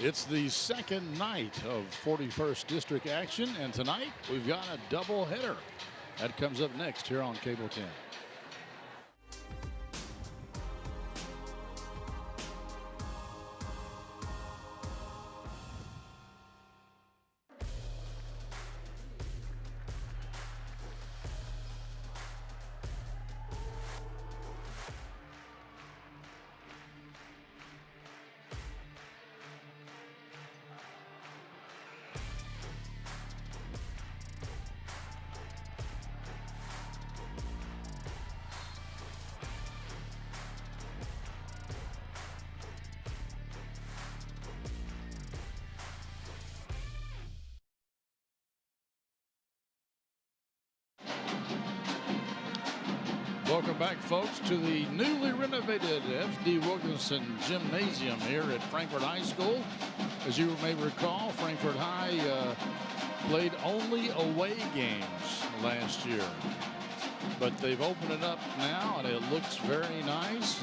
It's the second night of 41st District action, and tonight we've got a double header. That comes up next here on Cable 10. Welcome back, folks, to the newly renovated F.D. Wilkinson Gymnasium here at Frankfort High School. As you may recall, Frankfort High played only away games last year. But they've opened it up now, and it looks very nice.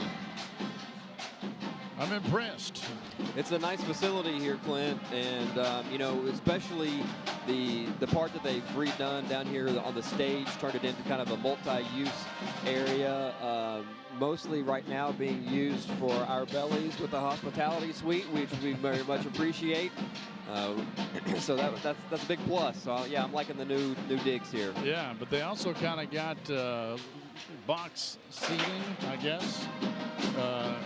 I'm impressed. It's a nice facility here, Clint, and you know, especially the part that they've redone down here on the stage, turned it into kind of a multi-use area. Mostly right now being used for our bellies with the hospitality suite, which we very much appreciate. So that's a big plus. So yeah, I'm liking the new digs here. Yeah, but they also kind of got box seating, I guess,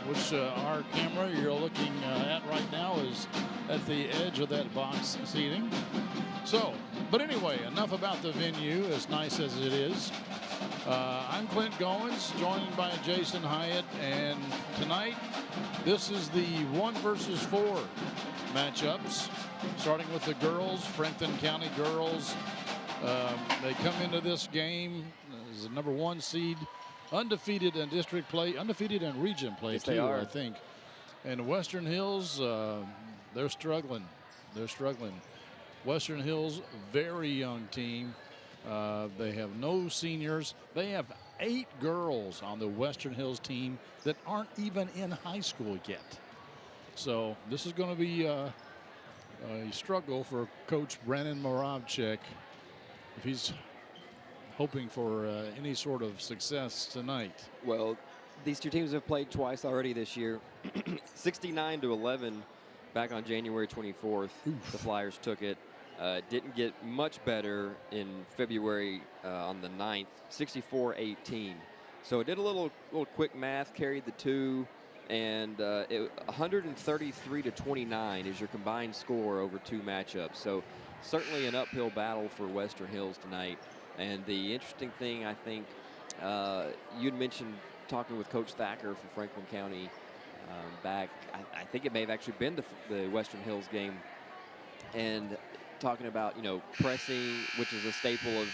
which our camera you're looking at right now is at the edge of that box seating. So, but anyway, enough about the venue, as nice as it is. I'm Clint Goins, joined by Jason Hyatt, and tonight this is the 1 versus 4 matchups, starting with the girls, Franklin County girls. They come into this game as the #1 seed, undefeated in district play, undefeated in region play, yes, too, I think. And Western Hills, they're struggling. They're struggling. Western Hills, very young team. They have no seniors. They have 8 girls on the Western Hills team that aren't even in high school yet. So this is going to be a struggle for Coach Brandon Moravchik if he's hoping for any sort of success tonight. Well, these two teams have played twice already this year. 69-11 back on January 24th. Oof. The Flyers took it. Didn't get much better in February on the 9th, 64-18. So it did a little quick math, carried the 2, and 133-29 is your combined score over 2 matchups. So certainly an uphill battle for Western Hills tonight. And the interesting thing, I think, you'd mentioned talking with Coach Thacker from Franklin County back, I think it may have actually been the Western Hills game, and talking about, pressing, which is a staple of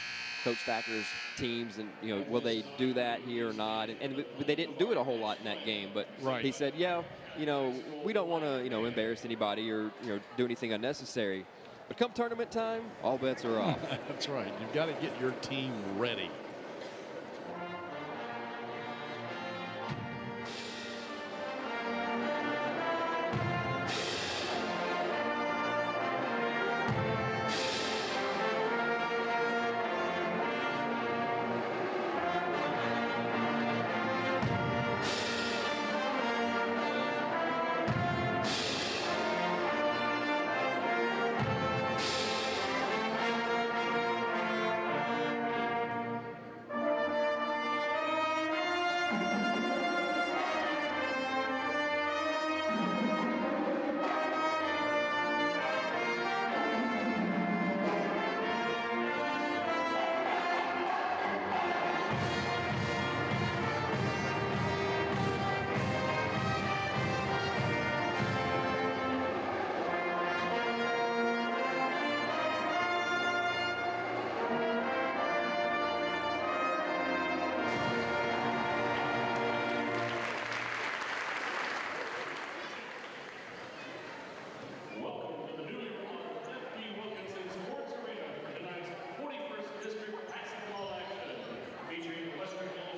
Coach Thacker's teams, and, will they do that here or not? And they didn't do it a whole lot in that game, but he said, yeah, we don't want to, embarrass anybody or, do anything unnecessary. But come tournament time, all bets are off. That's right. You've got to get your team ready.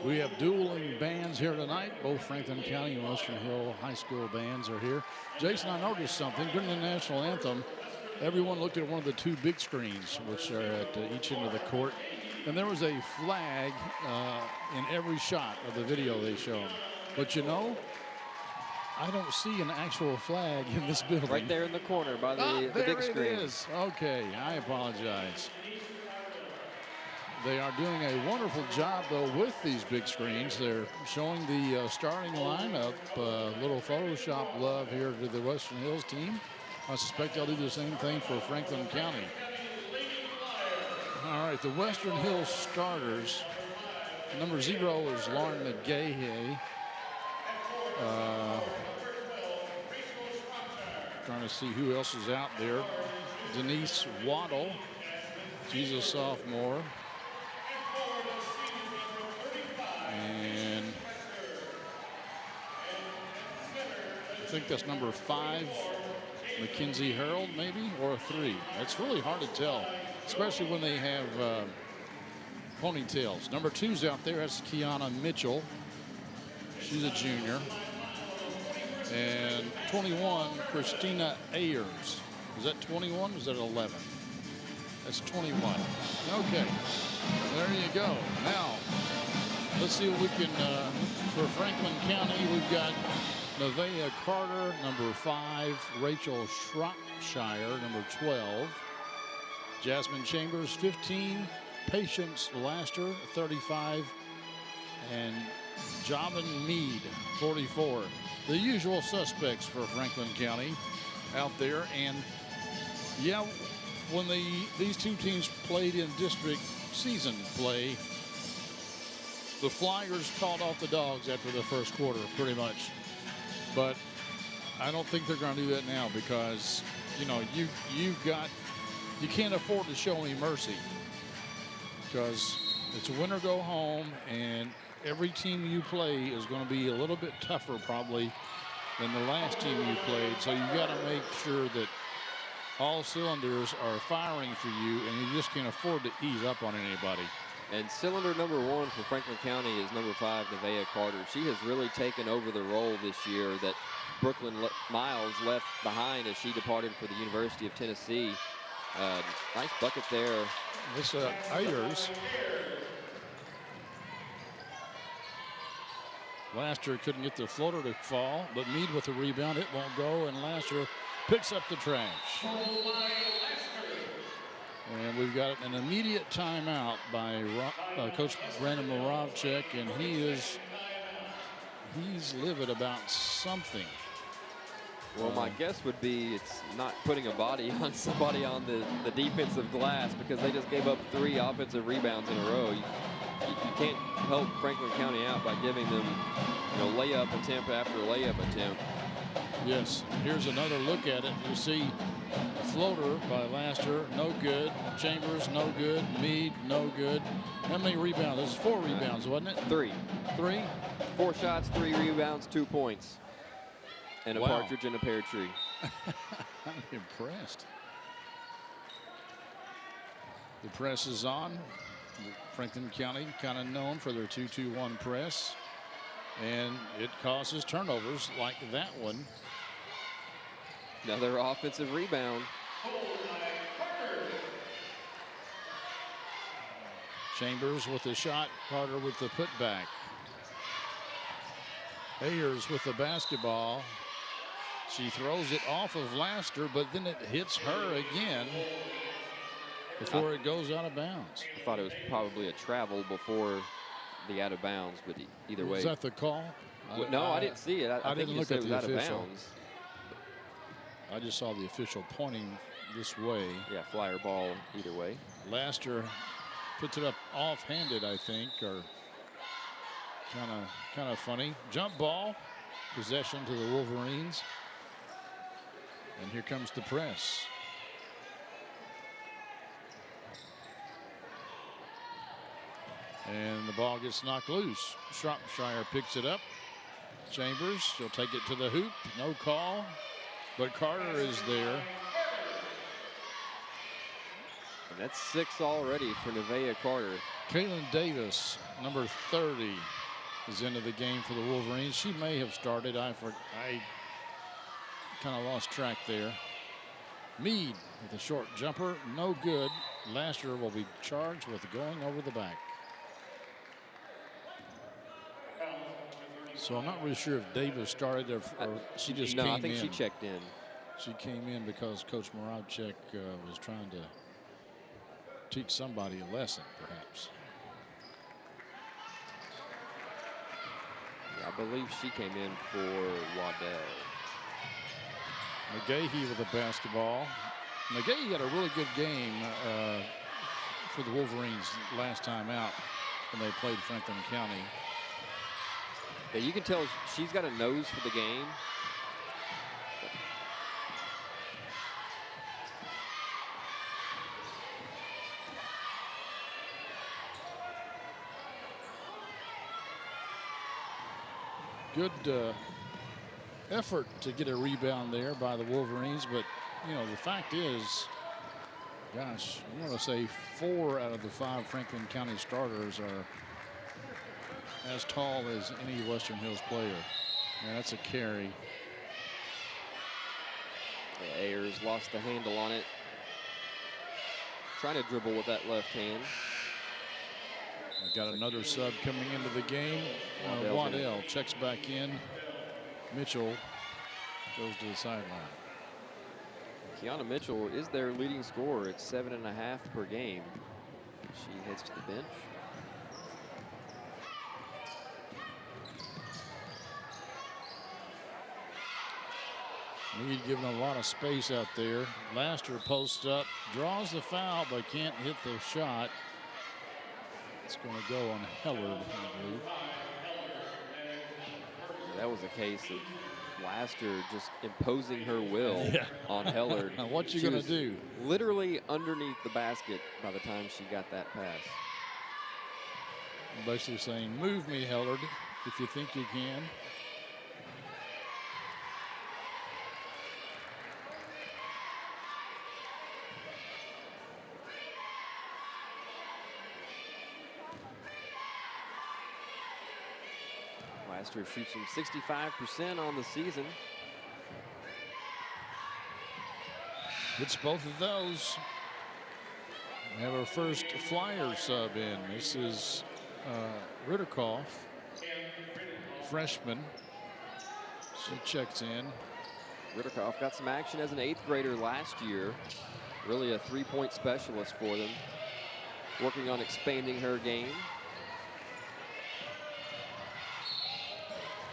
We have dueling bands here tonight. Both Franklin County and Western Hill High School bands are here. Jason, I noticed something. During the national anthem, everyone looked at one of the 2 big screens, which are at each end of the court. And there was a flag in every shot of the video they showed. But I don't see an actual flag in this building. Right there in the corner by the big screen. There it is. Okay, I apologize. They are doing a wonderful job, though, with these big screens. They're showing the starting lineup. Little Photoshop love here to the Western Hills team. I suspect they'll do the same thing for Franklin County. All right, the Western Hills starters. Number 0 is Lauren McGahey. Trying to see who else is out there. Denise Waddle. She's a sophomore. And I think that's number 5, Mackenzie Harold, maybe, or 3. That's really hard to tell, especially when they have ponytails. Number 2's out there. That's Kiana Mitchell. She's a junior. And 21, Christina Ayers. Is that 21? Is that 11? That's 21. Okay, there you go. Now, let's see what we can, for Franklin County, we've got Nevaeh Carter, number 5, Rachel Shropshire, number 12, Jasmine Chambers, 15, Patience Laster, 35, and Javin Mead, 44. The usual suspects for Franklin County out there. And yeah, when these 2 teams played in district season play, the Flyers called off the Dogs after the first quarter, pretty much. But I don't think they're going to do that now, because you can't afford to show any mercy, because it's a win or go home, and every team you play is going to be a little bit tougher probably than the last team you played. So you got to make sure that all cylinders are firing for you, and you just can't afford to ease up on anybody. And cylinder number 1 for Franklin County is number 5, Nevaeh Carter. She has really taken over the role this year that Brooklyn Miles left behind as she departed for the University of Tennessee. Nice bucket there. This Ayers. Laster couldn't get the floater to fall, but Meade with the rebound. It won't go, and Laster picks up the trash. And we've got an immediate timeout by Coach Brandon Moravchik, and he's livid about something. Well, my guess would be it's not putting a body on somebody on the defensive glass, because they just gave up 3 offensive rebounds in a row. You can't help Franklin County out by giving them, layup attempt after layup attempt. Yes, here's another look at it. You see floater by Laster, no good. Chambers, no good. Meade, no good. How many rebounds? This is 4 rebounds, wasn't it? 3. 3? 4 shots, 3 rebounds, 2 points. And a partridge in a pear tree. I'm impressed. The press is on. Franklin County kind of known for their 2-2-1 press. And it causes turnovers like that one. Another offensive rebound. Chambers with the shot. Carter with the putback. Ayers with the basketball. She throws it off of Laster, but then it hits her again before it goes out of bounds. I thought it was probably a travel before the out of bounds, but either way. Is that the call? No, I didn't see it. I didn't look at at the the official. official. Out of bounds. I just saw the official pointing this way. Yeah, flyer ball either way. Laster puts it up off-handed, I think, or kind of funny. Jump ball, possession to the Wolverines. And here comes the press. And the ball gets knocked loose. Shropshire picks it up. Chambers, she'll take it to the hoop. No call, but Carter is there. And that's 6 already for Nevaeh Carter. Kaylin Davis, number 30, is into the game for the Wolverines. She may have started. I kind of lost track there. Meade with a short jumper, no good. Laster will be charged with going over the back. So I'm not really sure if Davis started or she just came in. No, I think she checked in. She came in because Coach Moravchik was trying to teach somebody a lesson, perhaps. Yeah, I believe she came in for Waddell. McGahee with the basketball. McGahee had a really good game for the Wolverines last time out when they played Franklin County. Yeah, you can tell she's got a nose for the game. Good effort to get a rebound there by the Wolverines, but the fact is, gosh, I want to say 4 out of the 5 Franklin County starters are as tall as any Western Hills player. And that's a carry. Yeah, Ayers lost the handle on it. Trying to dribble with that left hand. I've got another sub coming into the game. Waddell checks back in. Mitchell goes to the sideline. Kiana Mitchell is their leading scorer at 7.5 per game. She heads to the bench. Meade giving a lot of space out there. Laster posts up, draws the foul, but can't hit the shot. It's going to go on Hellard, I believe. That was a case of Laster just imposing her will on Hellard. What you going to do? Literally underneath the basket by the time she got that pass. Basically saying, move me, Hellard, if you think you can. Laster shoots from 65% on the season. Hits both of those. We have our first Flyer sub in. This is Ritterkoff freshman. She checks in. Ritterkoff got some action as an 8th grader last year. Really a three-point specialist for them. Working on expanding her game.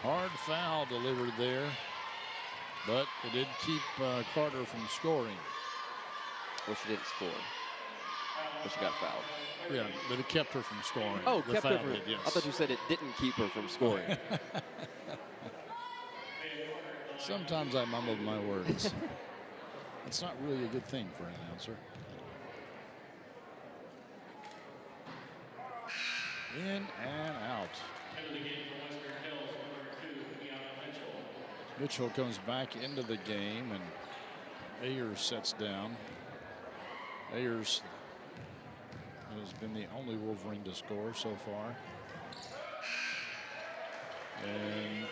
Hard foul delivered there, but it did keep Carter from scoring. Well, she didn't score, but she got fouled. Yeah, but it kept her from scoring. Oh, The kept her foul from. did, yes. I thought you said it didn't keep her from scoring. Sometimes I mumble my words. It's not really a good thing for an announcer. In and out. Mitchell comes back into the game, and Ayers sets down. Ayers has been the only Wolverine to score so far. And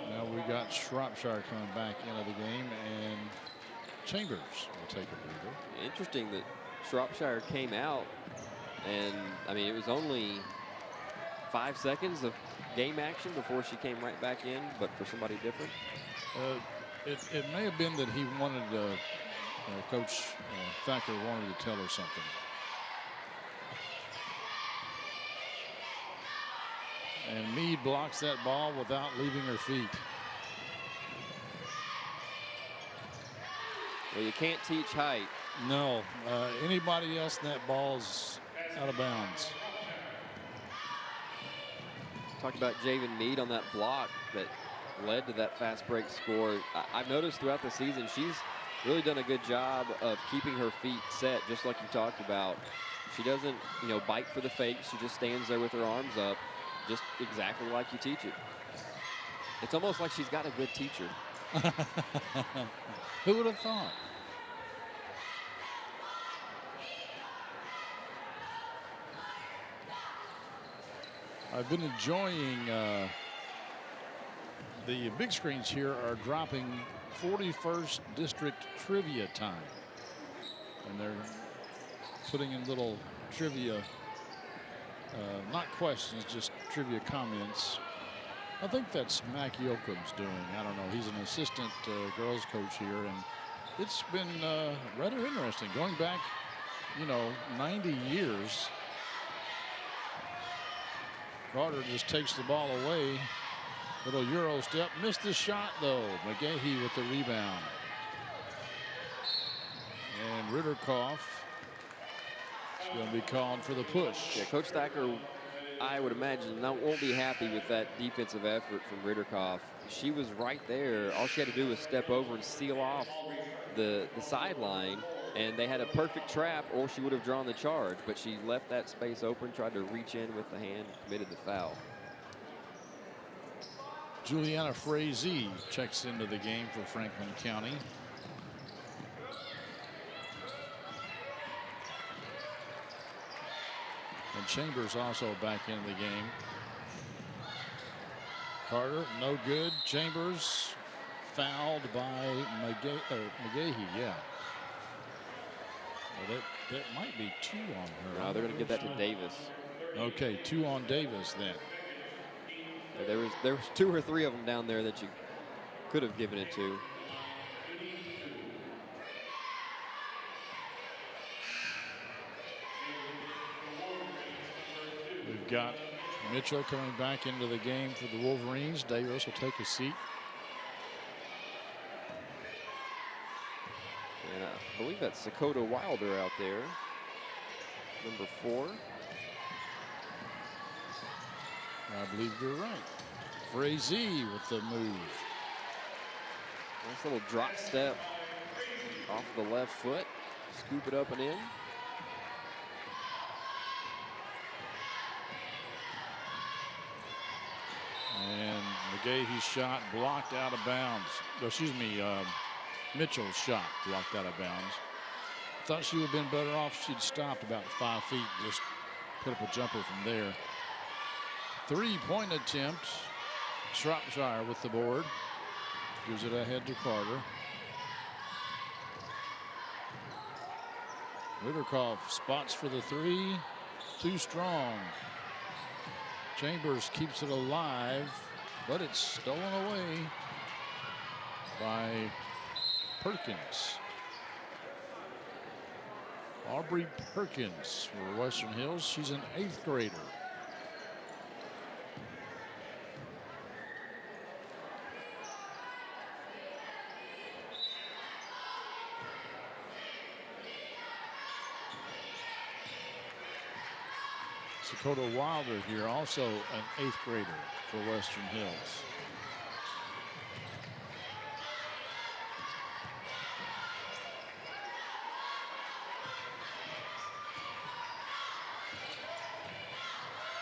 now we got Shropshire coming back into the game, and Chambers will take a breather. Interesting that Shropshire came out, and I mean, it was only 5 seconds of game action before she came right back in, but for somebody different. It may have been that he wanted Coach Thacker wanted to tell her something. And Meade blocks that ball without leaving her feet. Well, you can't teach height. No, anybody else in that ball's out of bounds. Talk about Javen Meade on that block that led to that fast break score. I've noticed throughout the season she's really done a good job of keeping her feet set, just like you talked about. She doesn't, you know, bite for the fake. She just stands there with her arms up, just exactly like you teach it. It's almost like she's got a good teacher. Who would have thought? I've been enjoying the big screens here are dropping 41st District trivia time. And they're putting in little trivia, not questions, just trivia comments. I think that's Mac Yoakum's doing. I don't know. He's an assistant girls coach here, and it's been rather interesting. Going back, you know, 90 years. Carter just takes the ball away. Little Euro step. Missed the shot, though. McGahee with the rebound. And Ritterkoff is going to be called for the push. Yeah, Coach Thacker, I would imagine, won't be happy with that defensive effort from Ritterkoff. She was right there. All she had to do was step over and seal off the sideline, and they had a perfect trap, or she would have drawn the charge. But she left that space open, tried to reach in with the hand, committed the foul. Juliana Frazee checks into the game for Franklin County. And Chambers also back into the game. Carter, no good. Chambers fouled by McGahee, yeah. Well, that might be 2 on her. No, they're going to give that to Davis. Okay, 2 on Davis then. There was 2 or 3 of them down there that you could have given it to. We've got Mitchell coming back into the game for the Wolverines. Davis will take a seat. And I believe that's Dakota Wilder out there, number 4. I believe you're right. Frazee with the move. Nice little drop step off the left foot. Scoop it up and in. And McGahee's shot blocked out of bounds. Oh, excuse me, Mitchell's shot blocked out of bounds. Thought she would have been better off if she'd stopped about 5 feet, just put up a jumper from there. 3-point attempt. Shropshire with the board. Gives it ahead to Carter. Ritterkoff spots for the 3. Too strong. Chambers keeps it alive, but it's stolen away by Perkins. Aubrey Perkins for Western Hills. She's an 8th grader. Dakota Wilder here, also an 8th grader for Western Hills.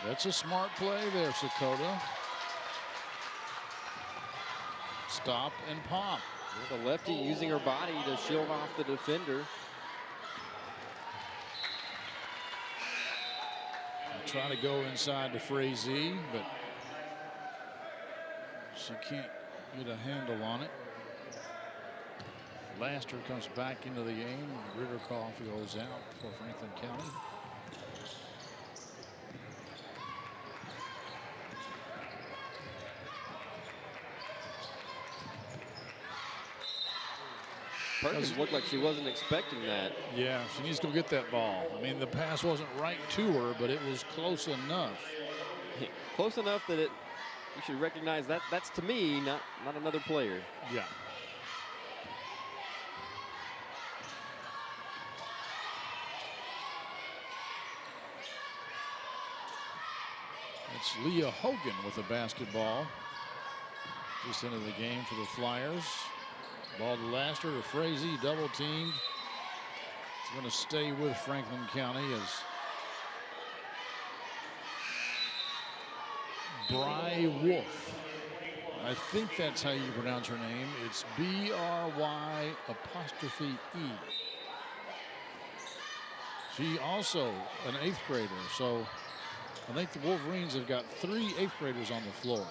That's a smart play there, Dakota. Stop and pop. The lefty using her body to shield off the defender. Trying to go inside to Frazee, but she can't get a handle on it. Laster comes back into the game. Ritterkoff goes out for Franklin County. Perkins looked like she wasn't expecting that. Yeah, she needs to go get that ball. I mean, the pass wasn't right to her, but it was close enough. Close enough that you should recognize that that's, to me, not another player. Yeah. It's Leah Hogan with the basketball. Just into the game for the Flyers. Ball to Laster to Frazee, double teamed. It's going to stay with Franklin County as Bry Wolf. I think that's how you pronounce her name. It's B-R-Y''E. She also an 8th grader, so I think the Wolverines have got 3 8th graders on the floor.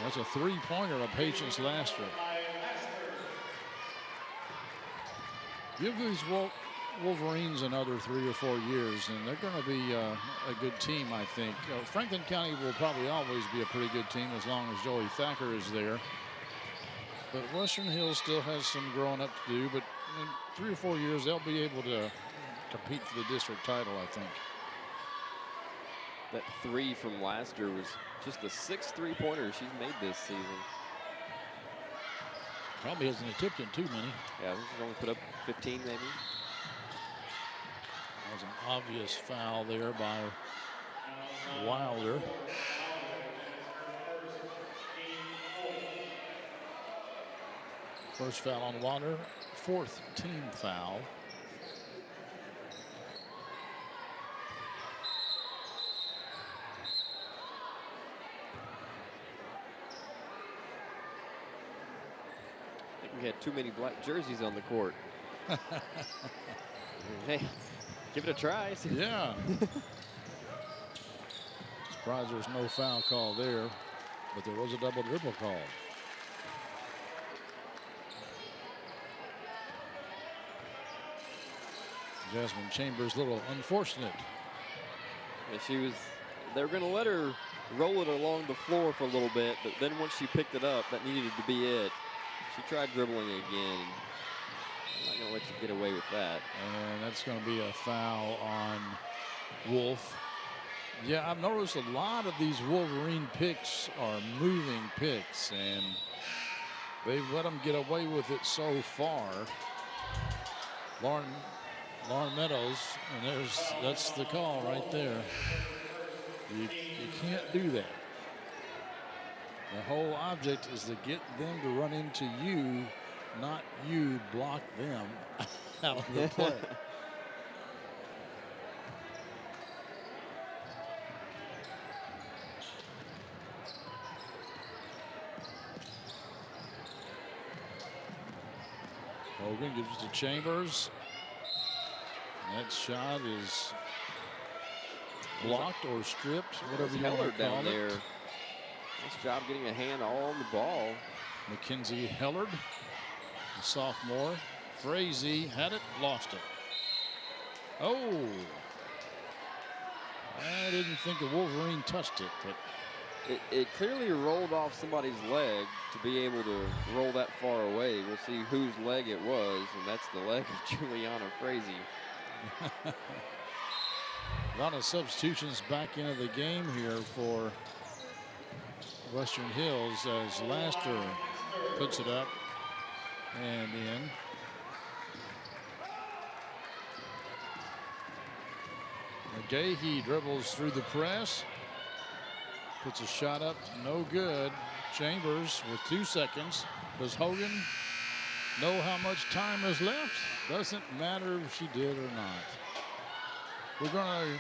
That's a 3-pointer of Patience Laster. Give these Wolverines another 3 or 4 years, and they're going to be a good team, I think. Franklin County will probably always be a pretty good team as long as Joey Thacker is there. But Western Hills still has some growing up to do, but in 3 or 4 years, they'll be able to compete for the district title, I think. That 3 from Laster was just the 6th 3-pointer she's made this season. Probably hasn't attempted too many. Yeah, she's only put up 15 maybe. That was an obvious foul there by Wilder. First foul on Wilder, 4th team foul. We had too many black jerseys on the court. Hey, give it a try. Yeah. Surprised there's no foul call there, but there was a double dribble call. Jasmine Chambers, a little unfortunate. Yeah, they were going to let her roll it along the floor for a little bit, but then once she picked it up, that needed to be it. She tried dribbling again. I'm not going to let you get away with that. And that's going to be a foul on Wolf. Yeah, I've noticed a lot of these Wolverine picks are moving picks, and they've let them get away with it so far. Lauren Meadows, and that's the call right there. You can't do that. The whole object is to get them to run into you, not you block them out of the play. Hogan gives it to Chambers. That shot is blocked or stripped, whatever you want to call it. There. Nice job getting a hand all on the ball. Mackenzie Hellard, the sophomore, Frazee had it, lost it. Oh, I didn't think a Wolverine touched it, but it clearly rolled off somebody's leg to be able to roll that far away. We'll see whose leg it was, and that's the leg of Juliana Frazee. A lot of substitutions back into the game here for Western Hills as Laster puts it up and in. McGahee dribbles through the press. Puts a shot up, no good. Chambers with 2 seconds. Does Hogan know how much time is left? Doesn't matter if she did or not. We're gonna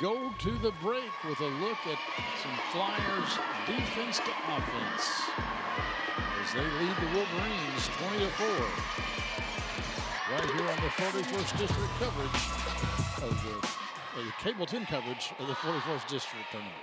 go to the break with a look at some Flyers defense to offense as they lead the Wolverines 20-4. Right here on the 41st District coverage of the Cable 10 coverage of the 41st District tournament.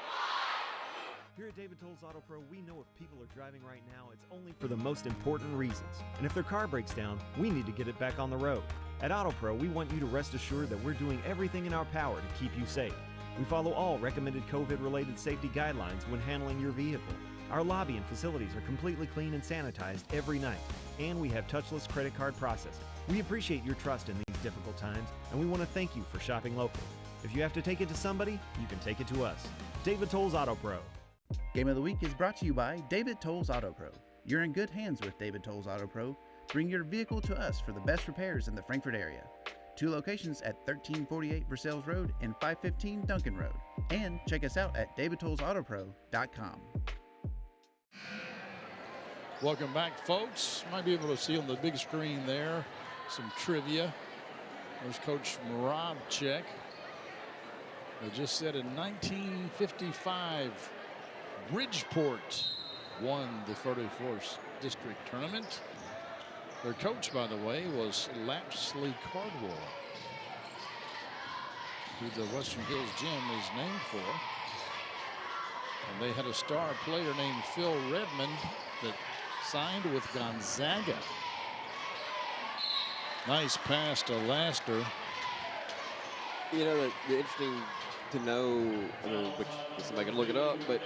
Here at David Tolles Auto Pro, we know if people are driving right now, it's only for the most important reasons. And if their car breaks down, we need to get it back on the road. At Auto Pro, we want you to rest assured that we're doing everything in our power to keep you safe. We follow all recommended COVID-related safety guidelines when handling your vehicle. Our lobby and facilities are completely clean and sanitized every night. And we have touchless credit card processing. We appreciate your trust in these difficult times, and we want to thank you for shopping local. If you have to take it to somebody, you can take it to us. David Tolles Auto Pro. Game of the Week is brought to you by David Tolles Auto Pro. You're in good hands with David Tolles Auto Pro. Bring your vehicle to us for the best repairs in the Frankfort area. 2 locations at 1348 Versailles Road and 515 Duncan Road. And check us out at davidtollesautopro.com. Welcome back, folks. Might be able to see on the big screen there some trivia. There's Coach Moravchik. They just said in 1955, Bridgeport won the 34th District Tournament. Their coach, by the way, was Lapsley Cardwell, who the Western Hills Gym is named for. And they had a star player named Phil Redmond that signed with Gonzaga. Nice pass to Laster. You know, the interesting to know, which somebody can look it up, but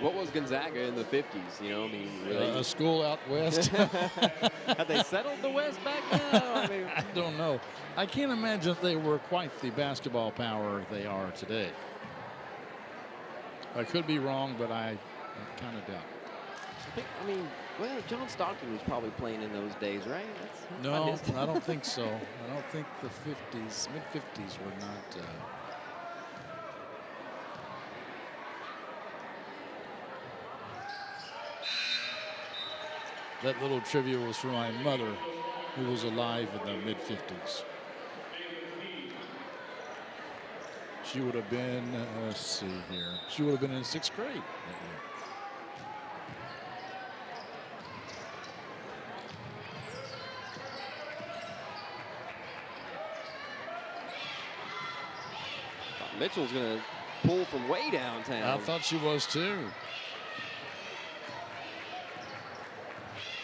what was Gonzaga in the 50s? You know, I mean, really? A school out west. Have they settled the West back now? I mean, I don't know. I can't imagine if they were quite the basketball power they are today. I could be wrong, but I kind of doubt it. I mean, well, John Stockton was probably playing in those days, right? No, I don't think so. I don't think the 50s, mid-50s were not. That little trivia was from my mother, who was alive in the mid-50s. She would have been, let's see here. She would have been in 6th grade that year. Mitchell's going to pull from way downtown. I thought she was too.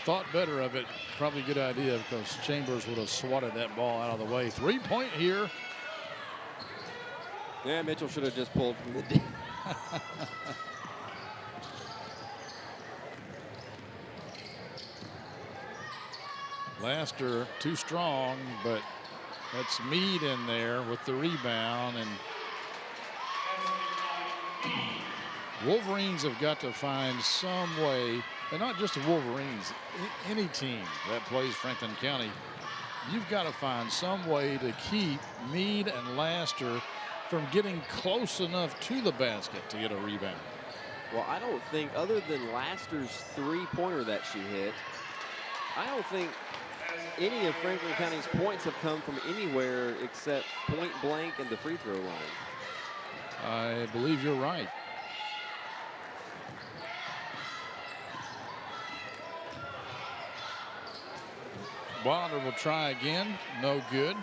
Thought better of it. Probably a good idea because Chambers would have swatted that ball out of the way. 3-point here. Yeah, Mitchell should have just pulled from the deep. Laster too strong, but that's Meade in there with the rebound. And Wolverines have got to find some way, and not just the Wolverines, any team that plays Franklin County, you've got to find some way to keep Meade and Laster from getting close enough to the basket to get a rebound. Well, I don't think, other than Laster's 3-pointer that she hit, I don't think any of Franklin County's points have come from anywhere except point blank and the free throw line. I believe you're right. Wilder will try again. No good.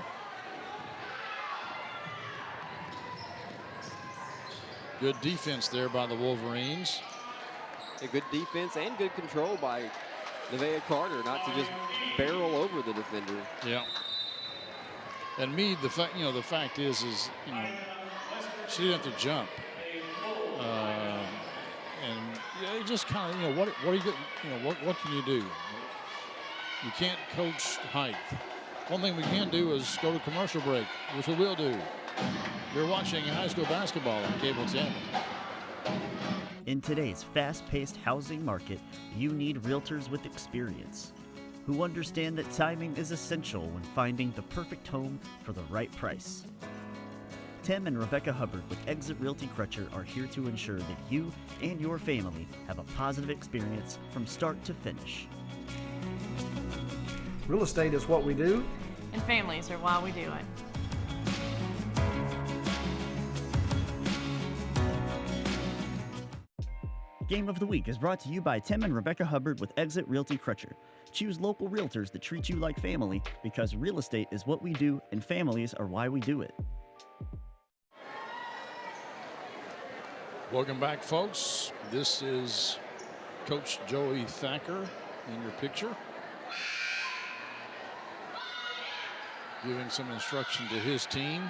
Good defense there by the Wolverines. A good defense and good control by Nevaeh Carter not to just barrel over the defender. Yeah. And Meade, the fact is, she didn't have to jump. And yeah, it just kind of, what are you, what can you do? You can't coach height. One thing we can do is go to commercial break, which we will do. You're watching high school basketball on Cable 10. In today's fast-paced housing market, you need realtors with experience who understand that timing is essential when finding the perfect home for the right price. Tim and Rebecca Hubbard with Exit Realty Crutcher are here to ensure that you and your family have a positive experience from start to finish. Real estate is what we do, and families are why we do it. Game of the Week is brought to you by Tim and Rebecca Hubbard with Exit Realty Crutcher. Choose local realtors that treat you like family because real estate is what we do and families are why we do it. Welcome back, folks. This is Coach Joey Thacker in your picture, giving some instruction to his team.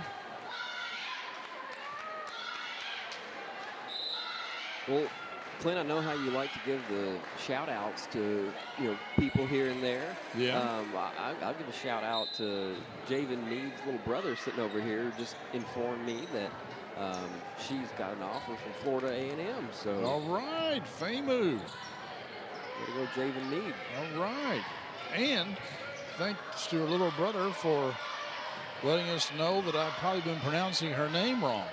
Well, Clint, I know how you like to give the shout outs to people here and there. Yeah. I'll give a shout out to Javen Meade's little brother sitting over here. Just informed me that she's got an offer from Florida A&M. So All right, Famu. Way to go, Javen Meade. All right. And thanks to her little brother for letting us know that I've probably been pronouncing her name wrong.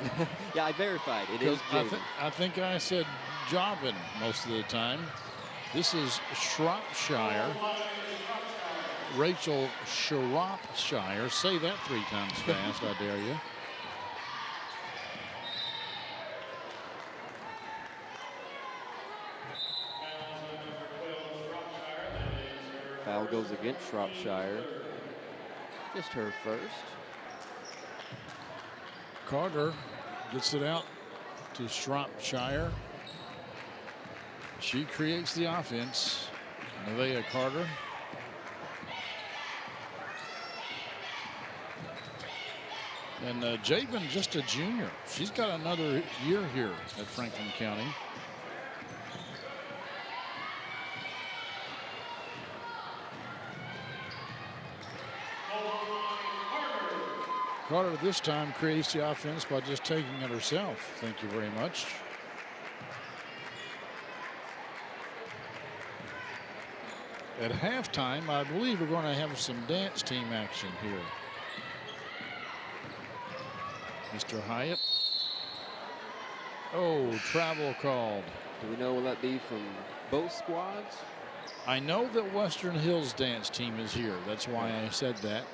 Yeah, I verified. It is Javen. I think I said Javin most of the time. This is Shropshire. Rachel Shropshire. Say that 3 times fast, I dare you. Foul goes against Shropshire. Just her first. Carter gets it out to Shropshire. She creates the offense. Nevaeh Carter. And Javen, just a junior. She's got another year here at Franklin County. Carter this time creates the offense by just taking it herself. Thank you very much. At halftime, I believe we're going to have some dance team action here. Mr. Hyatt. Oh, travel called. Do we know will that be from both squads? I know that Western Hills dance team is here. That's why I said that.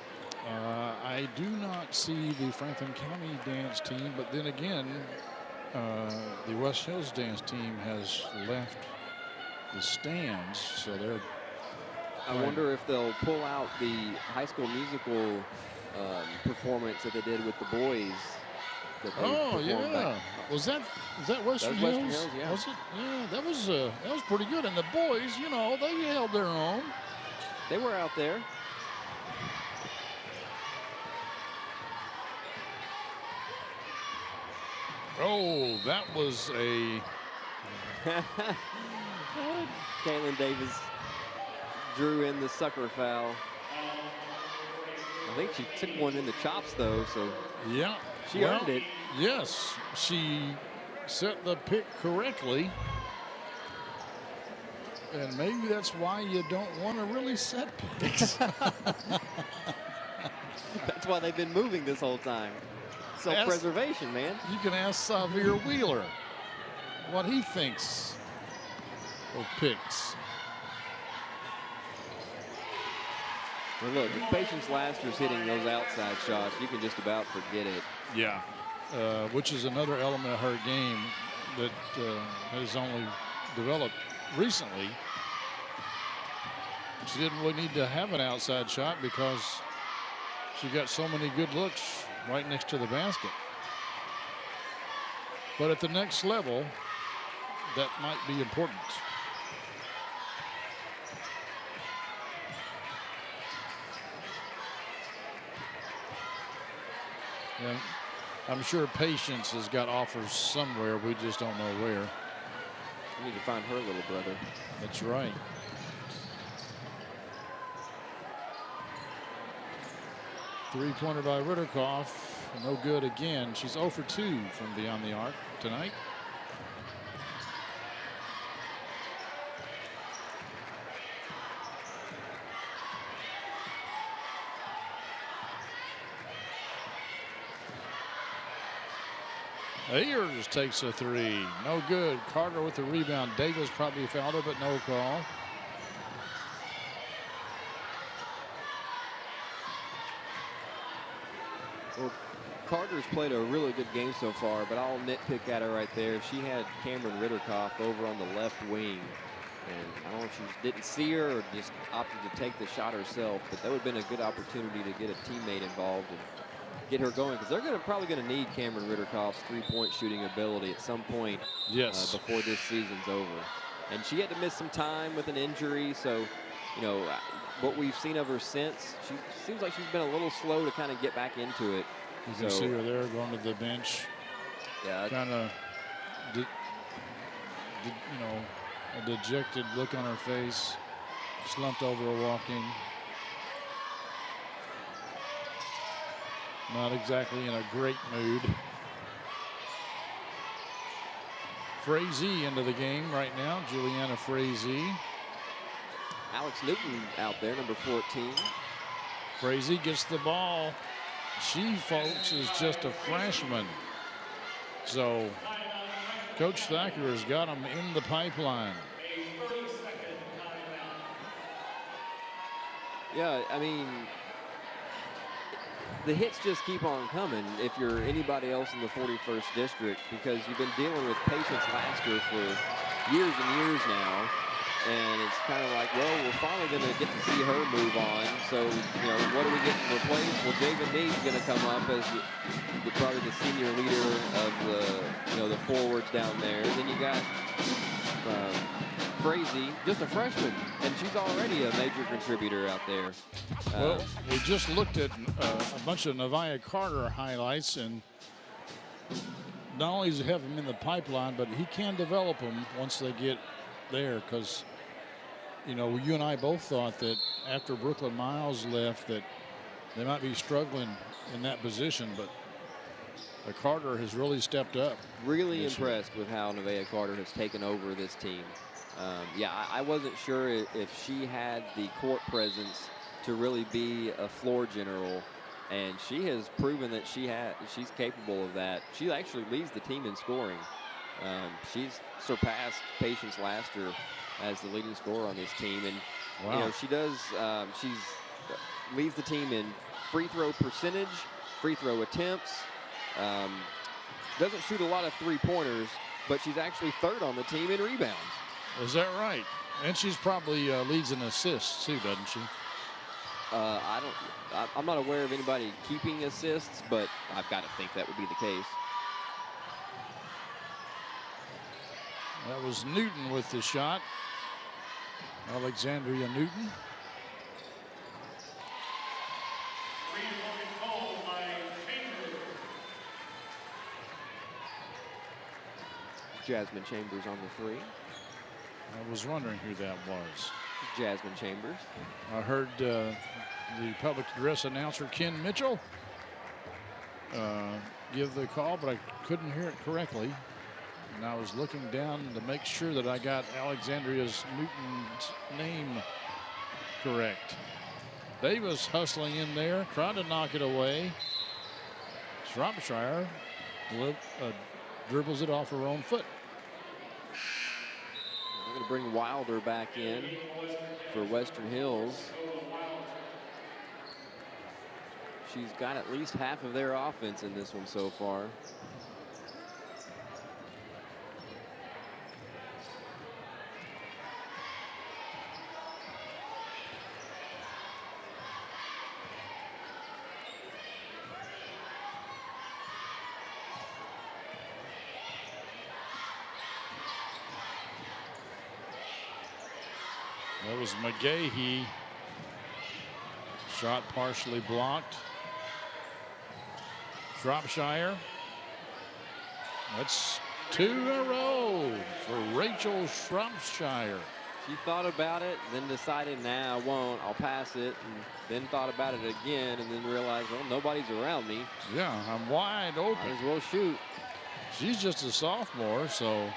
I do not see the Franklin County dance team, but then again, the West Hills dance team has left the stands, so they're. I wonder if they'll pull out the High School Musical performance that they did with the boys. Oh yeah, is that Western Hills? Western Hills, yeah. Was it? Yeah, that was pretty good. And the boys, they held their own. They were out there. Oh, that was a. Kaylin Davis drew in the sucker foul. I think she took one in the chops though, so Yeah. she earned it. Yes, she set the pick correctly. And maybe that's why you don't want to really set picks. That's why they've been moving this whole time. Self-preservation, man. You can ask Xavier Wheeler what he thinks of picks. Well, look, if Patience Laster's hitting those outside shots, you can just about forget it. Yeah, which is another element of her game that has only developed recently. She didn't really need to have an outside shot because she got so many good looks right next to the basket. But at the next level, that might be important. And I'm sure Patience has got offers somewhere. We just don't know where. We need to find her little brother. That's right. Three-pointer by Ritterkoff. No good again. She's 0 for 2 from beyond the arc tonight. Ayers takes a three. No good. Carter with the rebound. Davis probably fouled her, but no call. Well, Carter's played a really good game so far, but I'll nitpick at her right there. She had Cameron Ritterkoff over on the left wing. And I don't know if she didn't see her or just opted to take the shot herself, but that would have been a good opportunity to get a teammate involved and get her going, because they're probably going to need Cameron Ritterkoff's three-point shooting ability at some point before this season's over. And she had to miss some time with an injury, so you know what we've seen of her since, she seems like she's been a little slow to kind of get back into it. You can see her there going to the bench. Yeah, kind of, you know, a dejected look on her face, slumped over walking. Not exactly in a great mood. Frazee into the game right now, Juliana Frazee. Alex Newton out there, number 14. Frazee gets the ball. She, folks, is just a freshman. So Coach Thacker has got them in the pipeline. Yeah, I mean, the hits just keep on coming if you're anybody else in the 41st district, because you've been dealing with Patience Lasker for years and years now. And it's kind of like, well, we're finally going to get to see her move on. So, you know, what are we getting replaced? Well, Javen Need's going to come up as probably the senior leader of the forwards down there. And then you got Frazee, just a freshman, and she's already a major contributor out there. Well, we just looked at a bunch of Nevaeh Carter highlights, and not only does he have them in the pipeline, but he can develop them once they get there, because you know, you and I both thought that after Brooklyn Miles left that they might be struggling in that position, but Carter has really stepped up. Really impressed with how Nevaeh Carter has taken over this team. Yeah, I wasn't sure if she had the court presence to really be a floor general, and she has proven that she's capable of that. She actually leads the team in scoring. She's surpassed Patience Laster as the leading scorer on this team, and you know, she does. She's leads the team in free throw percentage, free throw attempts. Doesn't shoot a lot of three-pointers, but she's actually third on the team in rebounds. Is that right? And she's probably leads in assists too, doesn't she? I'm not aware of anybody keeping assists, but I've got to think that would be the case. That was Newton with the shot. Alexandria Newton. Jasmine Chambers on the three. I was wondering who that was. Jasmine Chambers. I heard the public address announcer, Ken Mitchell, give the call, but I couldn't hear it correctly. And I was looking down to make sure that I got Alexandria's Newton's name correct. Davis hustling in there, trying to knock it away. Shropshire dribbles it off her own foot. We're going to bring Wilder back in for Western Hills. She's got at least half of their offense in this one so far. That was McGahee. Shot partially blocked. Shropshire. That's 2 in a row for Rachel Shropshire. She thought about it, then decided, nah, I won't. I'll pass it. And then thought about it again, and then realized, well, nobody's around me. Yeah, I'm wide open. Might as well shoot. She's just a sophomore, so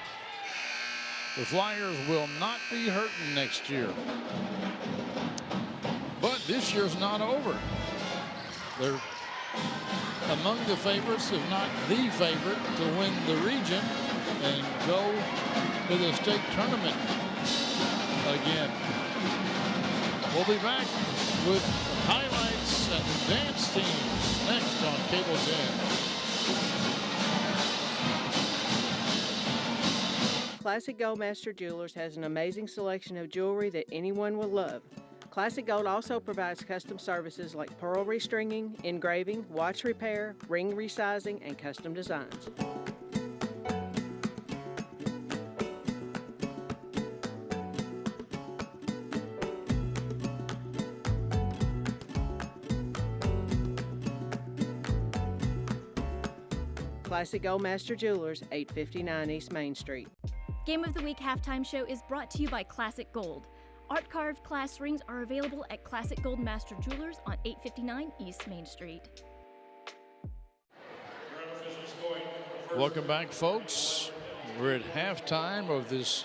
the Flyers will not be hurting next year. But this year's not over. They're among the favorites, if not the favorite, to win the region and go to the state tournament again. We'll be back with highlights and dance teams next on Cable 10. Classic Gold Master Jewelers has an amazing selection of jewelry that anyone will love. Classic Gold also provides custom services like pearl restringing, engraving, watch repair, ring resizing, and custom designs. Classic Gold Master Jewelers, 859 East Main Street. Game of the Week halftime show is brought to you by Classic Gold. Art carved class rings are available at Classic Gold Master Jewelers on 859 East Main Street. Welcome back, folks. We're at halftime of this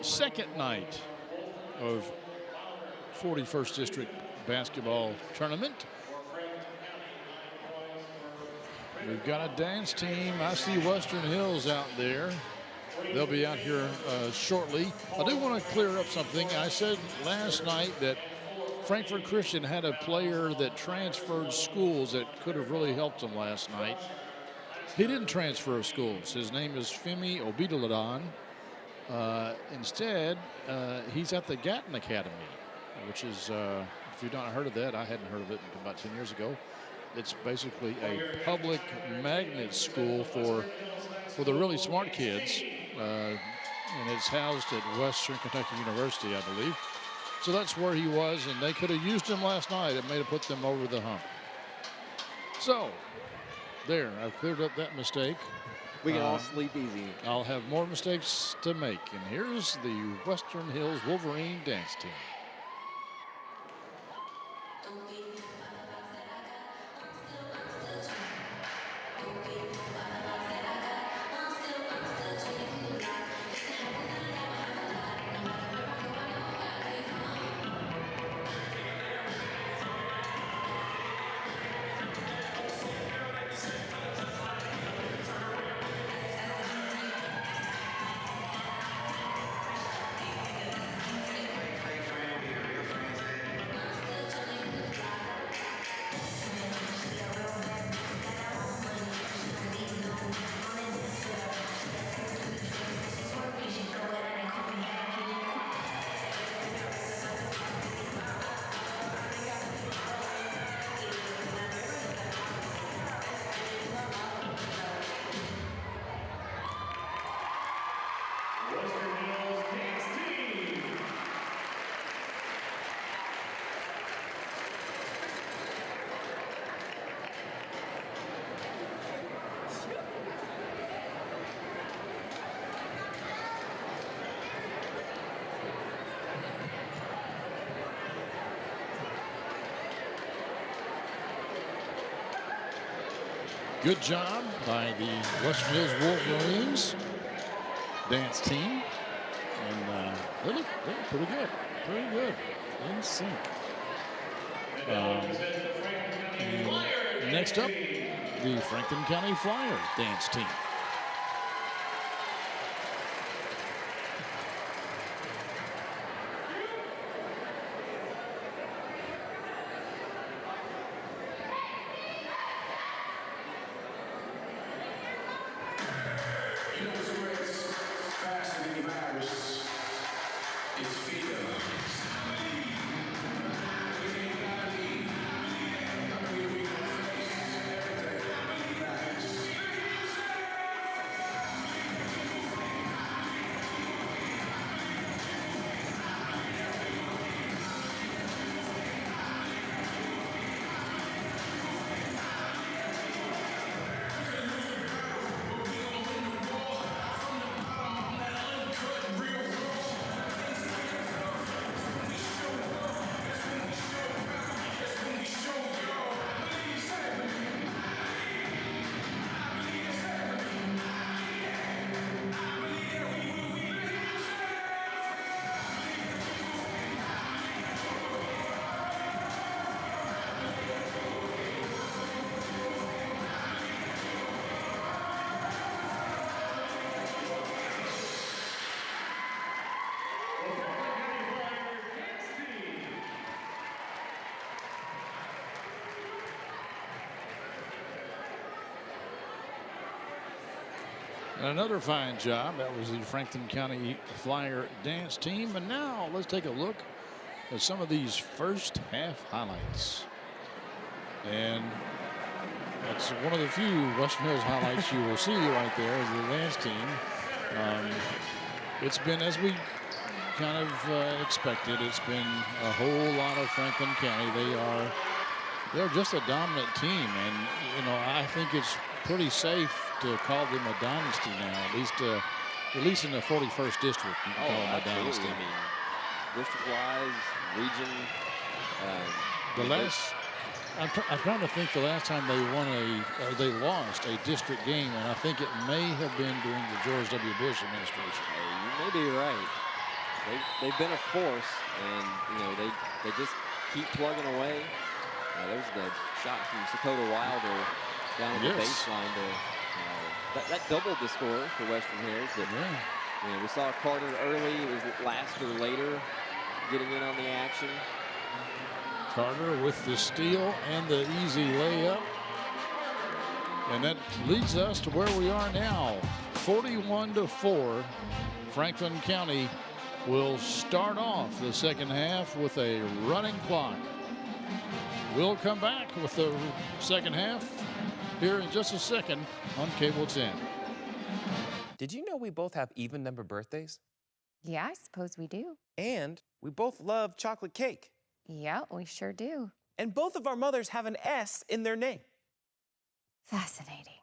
second night of 41st District basketball tournament. We've got a dance team. I see Western Hills out there. They'll be out here shortly. I do want to clear up something. I said last night that Frankfort Christian had a player that transferred schools that could have really helped him last night. He didn't transfer schools. His name is Femi Obidoladon. Instead, he's at the Gatton Academy, which is, if you've not heard of that, I hadn't heard of it about 10 years ago. It's basically a public magnet school for the really smart kids, and it's housed at Western Kentucky University, I believe. So that's where he was, and they could have used him last night. It may have put them over the hump. So, there, I've cleared up that mistake. We can all sleep easy. I'll have more mistakes to make, and here's the Western Hills Wolverine dance team. Good job by the Western Hills Wolverines dance team. And they look pretty good. Pretty good. In sync. And next up, the Franklin County Flyers dance team. And another fine job. That was the Franklin County Flyer dance team. And now let's take a look at some of these first half highlights. And that's one of the few Western Hills highlights you will see right there is the dance team. It's been as we kind of expected. It's been a whole lot of Franklin County. They're just a dominant team, and you know I think it's pretty safe to call them a dynasty now. At least in the 41st district, you can call them a dynasty. I mean, district-wise, region. I'm trying to think the last time they lost a district game, and I think it may have been during the George W. Bush administration. You may be right. They've been a force, and you know they just keep plugging away. There's the shot from Dakota Wilder down at the baseline. That doubled the score for Western Hills. But you know, we saw Carter early. It was last or later getting in on the action. Carter with the steal and the easy layup. And that leads us to where we are now. 41-4. Franklin County will start off the second half with a running clock. We'll come back with the second half here in just a second on Cable 10. Did you know we both have even number birthdays? Yeah, I suppose we do. And we both love chocolate cake. Yeah, we sure do. And both of our mothers have an S in their name. Fascinating.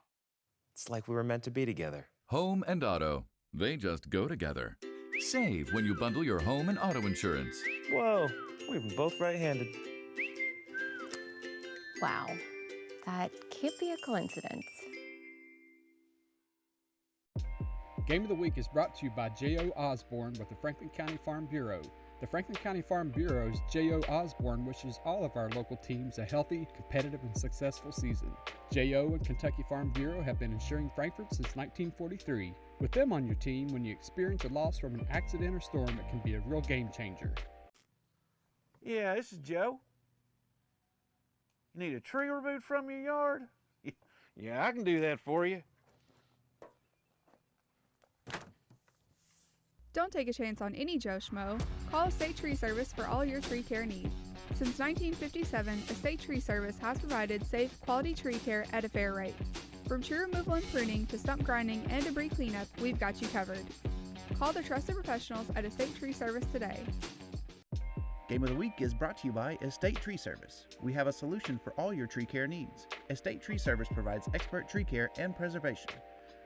It's like we were meant to be together. Home and auto, they just go together. Save when you bundle your home and auto insurance. Whoa, we're even both right-handed. Wow, that can't be a coincidence. Game of the Week is brought to you by J.O. Osborne with the Franklin County Farm Bureau. The Franklin County Farm Bureau's J.O. Osborne wishes all of our local teams a healthy, competitive, and successful season. J.O. and Kentucky Farm Bureau have been insuring Frankfort since 1943. With them on your team, when you experience a loss from an accident or storm, it can be a real game changer. Yeah, this is Joe. You need a tree removed from your yard? Yeah, I can do that for you. Don't take a chance on any Joe Schmo. Call Estate Tree Service for all your tree care needs. Since 1957, Estate Tree Service has provided safe, quality tree care at a fair rate. From tree removal and pruning to stump grinding and debris cleanup, we've got you covered. Call the trusted professionals at Estate Tree Service today. Game of the Week is brought to you by Estate Tree Service. We have a solution for all your tree care needs. Estate Tree Service provides expert tree care and preservation.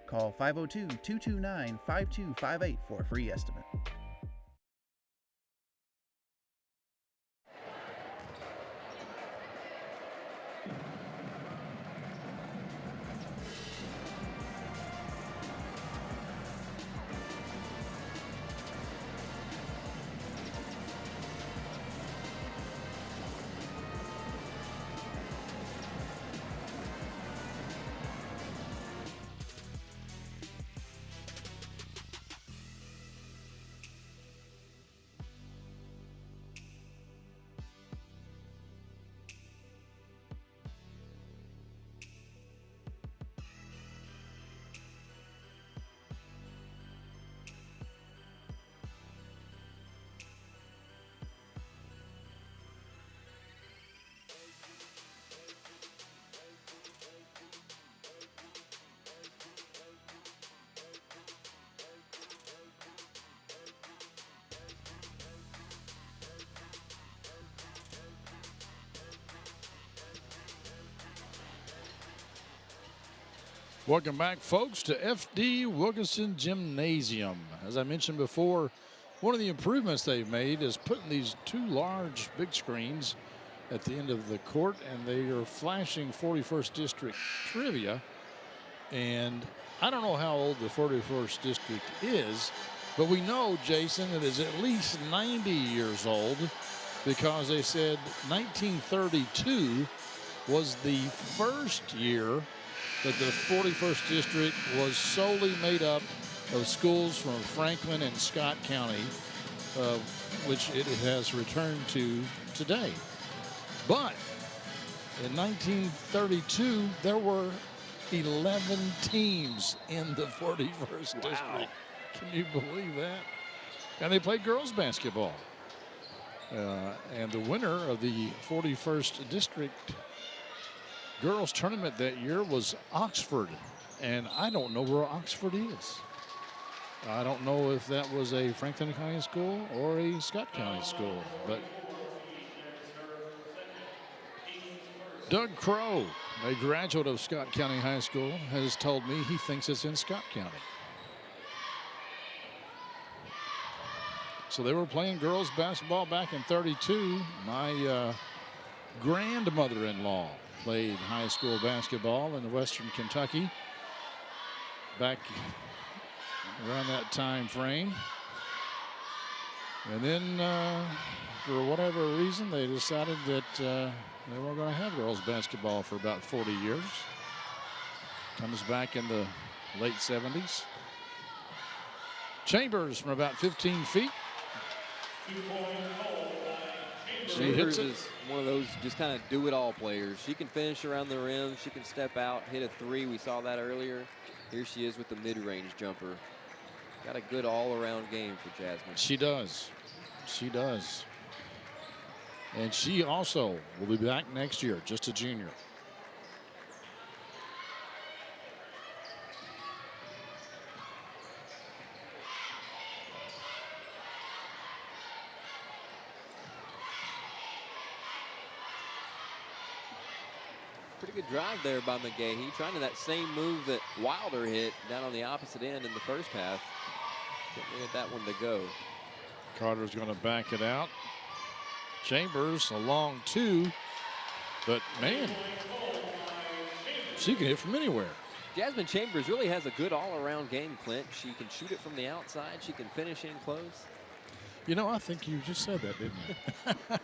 Call 502-229-5258 for a free estimate. Welcome back, folks, to FD Wilkinson Gymnasium. As I mentioned before, one of the improvements they've made is putting these two large big screens at the end of the court, and they are flashing 41st District trivia. And I don't know how old the 41st District is, but we know, Jason, it is at least 90 years old because they said 1932 was the first year that the 41st District was solely made up of schools from Franklin and Scott County, which it has returned to today. But in 1932, there were 11 teams in the 41st district. Can you believe that? And they play girls basketball. And the winner of the 41st district girls tournament that year was Oxford. And I don't know where Oxford is. I don't know if that was a Franklin County school or a Scott County school, but Doug Crow, a graduate of Scott County High School, has told me he thinks it's in Scott County. So they were playing girls basketball back in '32. My grandmother-in-law played high school basketball in Western Kentucky back around that time frame. And then for whatever reason, they decided that they weren't going to have girls basketball for about 40 years. Comes back in the late 70s. Chambers from about 15 feet. She hits it. Is one of those just kind of do-it-all players. She can finish around the rim. She can step out, hit a three. We saw that earlier. Here she is with the mid-range jumper. Got a good all-around game for Jasmine. She does. She does. And she also will be back next year, just a junior. Pretty good drive there by McGahee, trying to that same move that Wilder hit down on the opposite end in the first half. Couldn't get that one to go. Carter's going to back it out. Chambers a long two, but man, she can hit from anywhere. Jasmine Chambers really has a good all-around game, Clint. She can shoot it from the outside. She can finish in close. You know, I think you just said that, didn't you?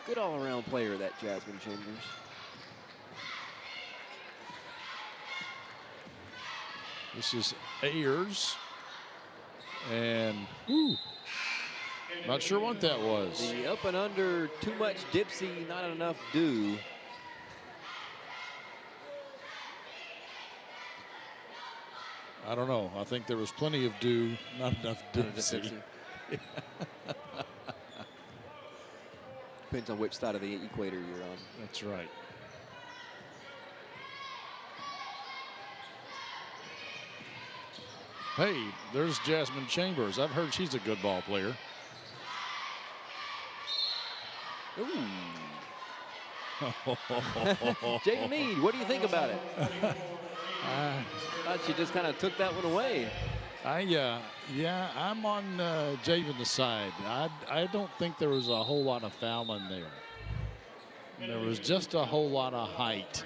Good all-around player, that Jasmine Chambers. This is Ayers. And, ooh, not sure what that was. The up and under, too much dipsy, not enough do. I don't know. I think there was plenty of do, not enough dipsy. Depends on which side of the equator you're on. That's right. Hey, there's Jasmine Chambers. I've heard she's a good ball player. Ooh. Jay Mead, what do you think about it? Thought she just kind of took that one away. Yeah, I'm on Javen's side. I don't think there was a whole lot of fouling there. There was just a whole lot of height.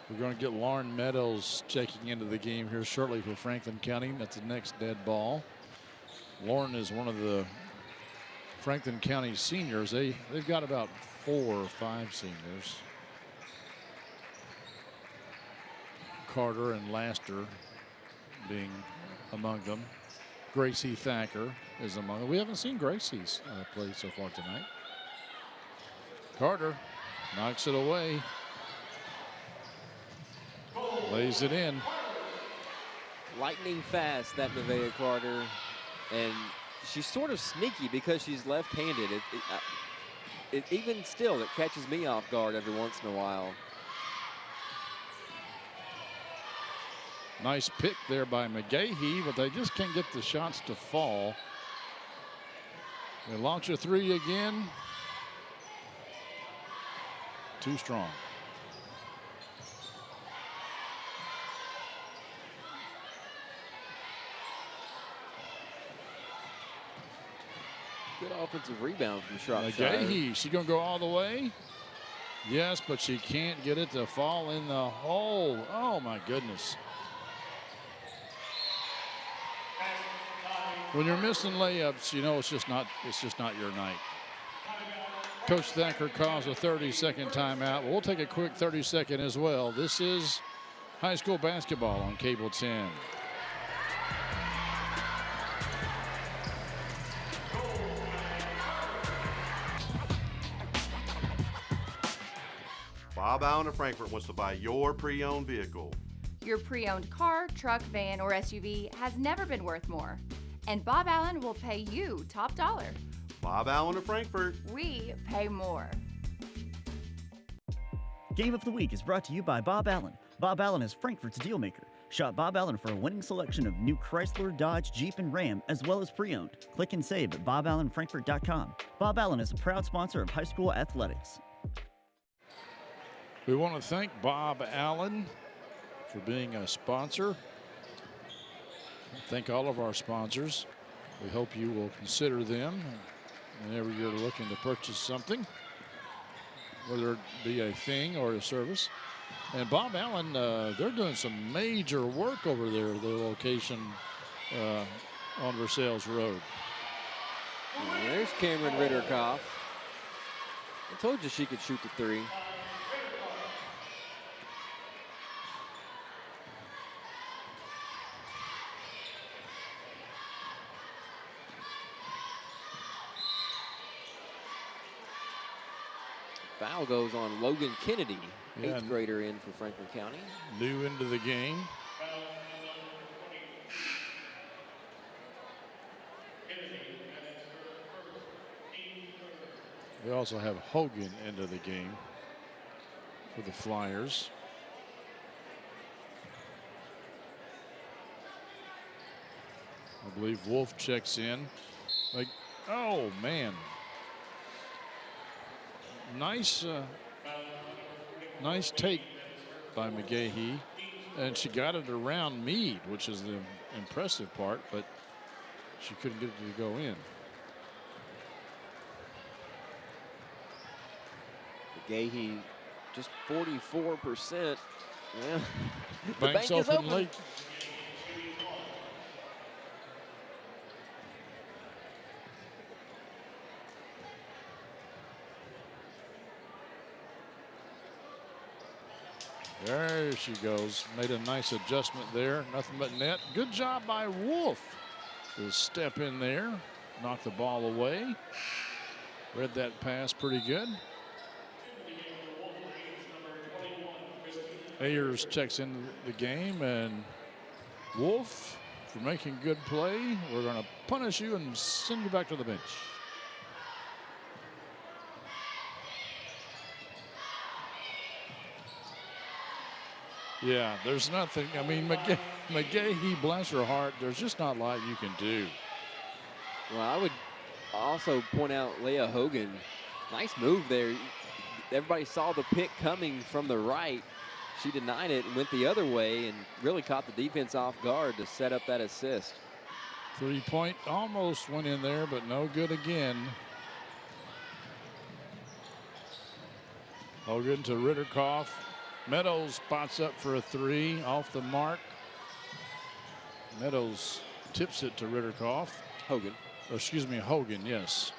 We're going to get Lauren Meadows checking into the game here shortly for Franklin County. That's the next dead ball. Lauren is one of the Franklin County seniors. They've got about 4 or 5 seniors. Carter and Laster being among them. Gracie Thacker is among them. We haven't seen Gracie's play so far tonight. Carter knocks it away. Lays it in. Lightning fast, that Nevaeh Carter. And she's sort of sneaky because she's left-handed. It even still, it catches me off guard every once in a while. Nice pick there by McGahee, but they just can't get the shots to fall. They launch a three again. Too strong. Good offensive rebound from Shropshire. McGahee, she gonna go all the way? Yes, but she can't get it to fall in the hole. Oh my goodness. When you're missing layups, you know it's just not your night. Coach Thacker calls a 30-second timeout. We'll take a quick 30-second as well. This is high school basketball on Cable 10. Bob Allen of Frankfort wants to buy your pre-owned vehicle. Your pre-owned car, truck, van, or SUV has never been worth more. And Bob Allen will pay you top dollar. Bob Allen of Frankfort. We pay more. Game of the Week is brought to you by Bob Allen. Bob Allen is Frankfort's dealmaker. Shop Bob Allen for a winning selection of new Chrysler, Dodge, Jeep, and Ram, as well as pre-owned. Click and save at boballenfrankfort.com. Bob Allen is a proud sponsor of high school athletics. We want to thank Bob Allen for being a sponsor. Thank all of our sponsors. We hope you will consider them whenever you're looking to purchase something, whether it be a thing or a service. And Bob Allen, they're doing some major work over there, their location on Versailles Road. And there's Cameron Ritterkoff. I told you she could shoot the three. Foul goes on Logan Kennedy, eighth grader in for Franklin County. New into the game. We also have Hogan into the game for the Flyers. I believe Wolf checks in. Like, oh man. Nice take by McGahee, and she got it around Meade, which is the impressive part, but she couldn't get it to go in. McGahee just 44%. Yeah. The bank's open late. There she goes. Made a nice adjustment there. Nothing but net. Good job by Wolf to step in there, knock the ball away. Read that pass pretty good. Ayers checks into the game, and Wolf, for making good play, we're going to punish you and send you back to the bench. Yeah, there's nothing. I mean, McGahee, bless her heart, there's just not a lot you can do. Well, I would also point out Leah Hogan. Nice move there. Everybody saw the pick coming from the right. She denied it and went the other way and really caught the defense off guard to set up that assist. 3-point almost went in there, but no good again. Hogan to Ritterkoff. Meadows spots up for a three off the mark. Meadows tips it to Ritterkoff. Hogan. Or excuse me, Hogan, yes.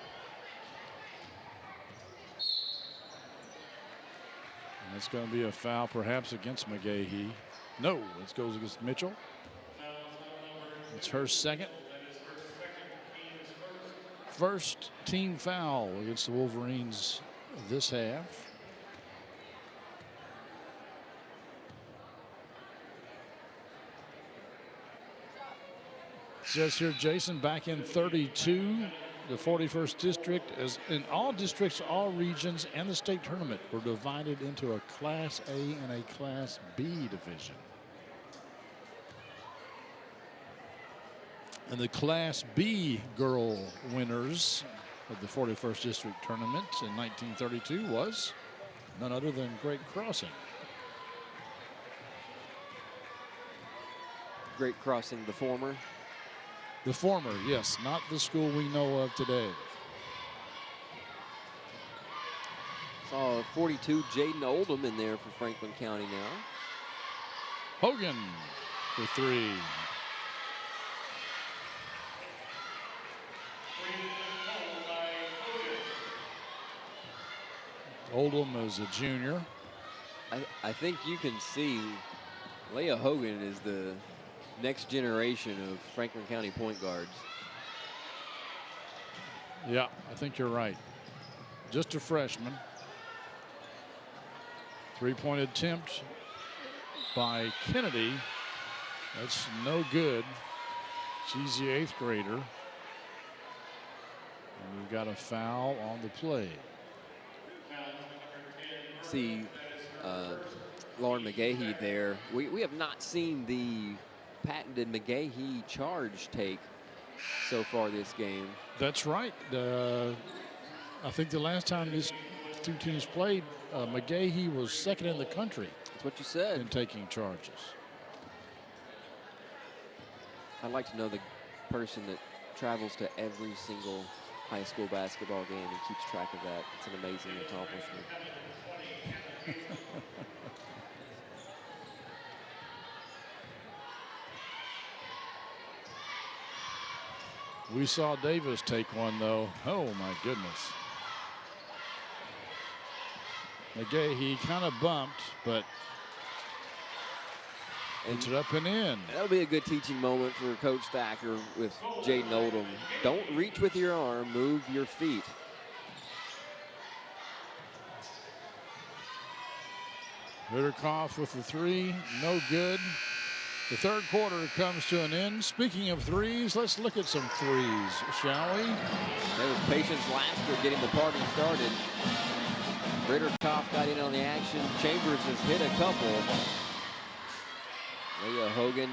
And that's going to be a foul perhaps against McGahee. No, it goes against Mitchell. It's her second. First team foul against the Wolverines this half. Says here, Jason, back in 32, the 41st district, as in all districts, all regions, and the state tournament were divided into a Class A and a Class B division. And the Class B girl winners of the 41st district tournament in 1932 was none other than Great Crossing. Great Crossing, the former. The former, yes, not the school we know of today. Saw 42 Jaden Oldham in there for Franklin County now. Hogan for three. Oldham is a junior. I think you can see Leah Hogan is the next generation of Franklin County point guards. Yeah, I think you're right. Just a freshman. Three-point attempt by Kennedy. That's no good. She's the 8th grader. And we've got a foul on the play. See Lauren McGahee there. We have not seen the patented McGahee charge take so far this game. That's right. I think the last time these two teams played, McGahee was 2nd in the country. That's what you said. In taking charges. I'd like to know the person that travels to every single high school basketball game and keeps track of that. It's an amazing accomplishment. We saw Davis take one, though. Oh, my goodness. McGahee kind of bumped, but puts it up and in. That'll be a good teaching moment for Coach Thacker with Jaden Oldham. Don't reach with your arm, move your feet. Ritterkoff with the 3, no good. The third quarter comes to an end. Speaking of threes, let's look at some threes, shall we? There was patience last year getting the party started. Ritterkoff got in on the action. Chambers has hit a couple. Leah Hogan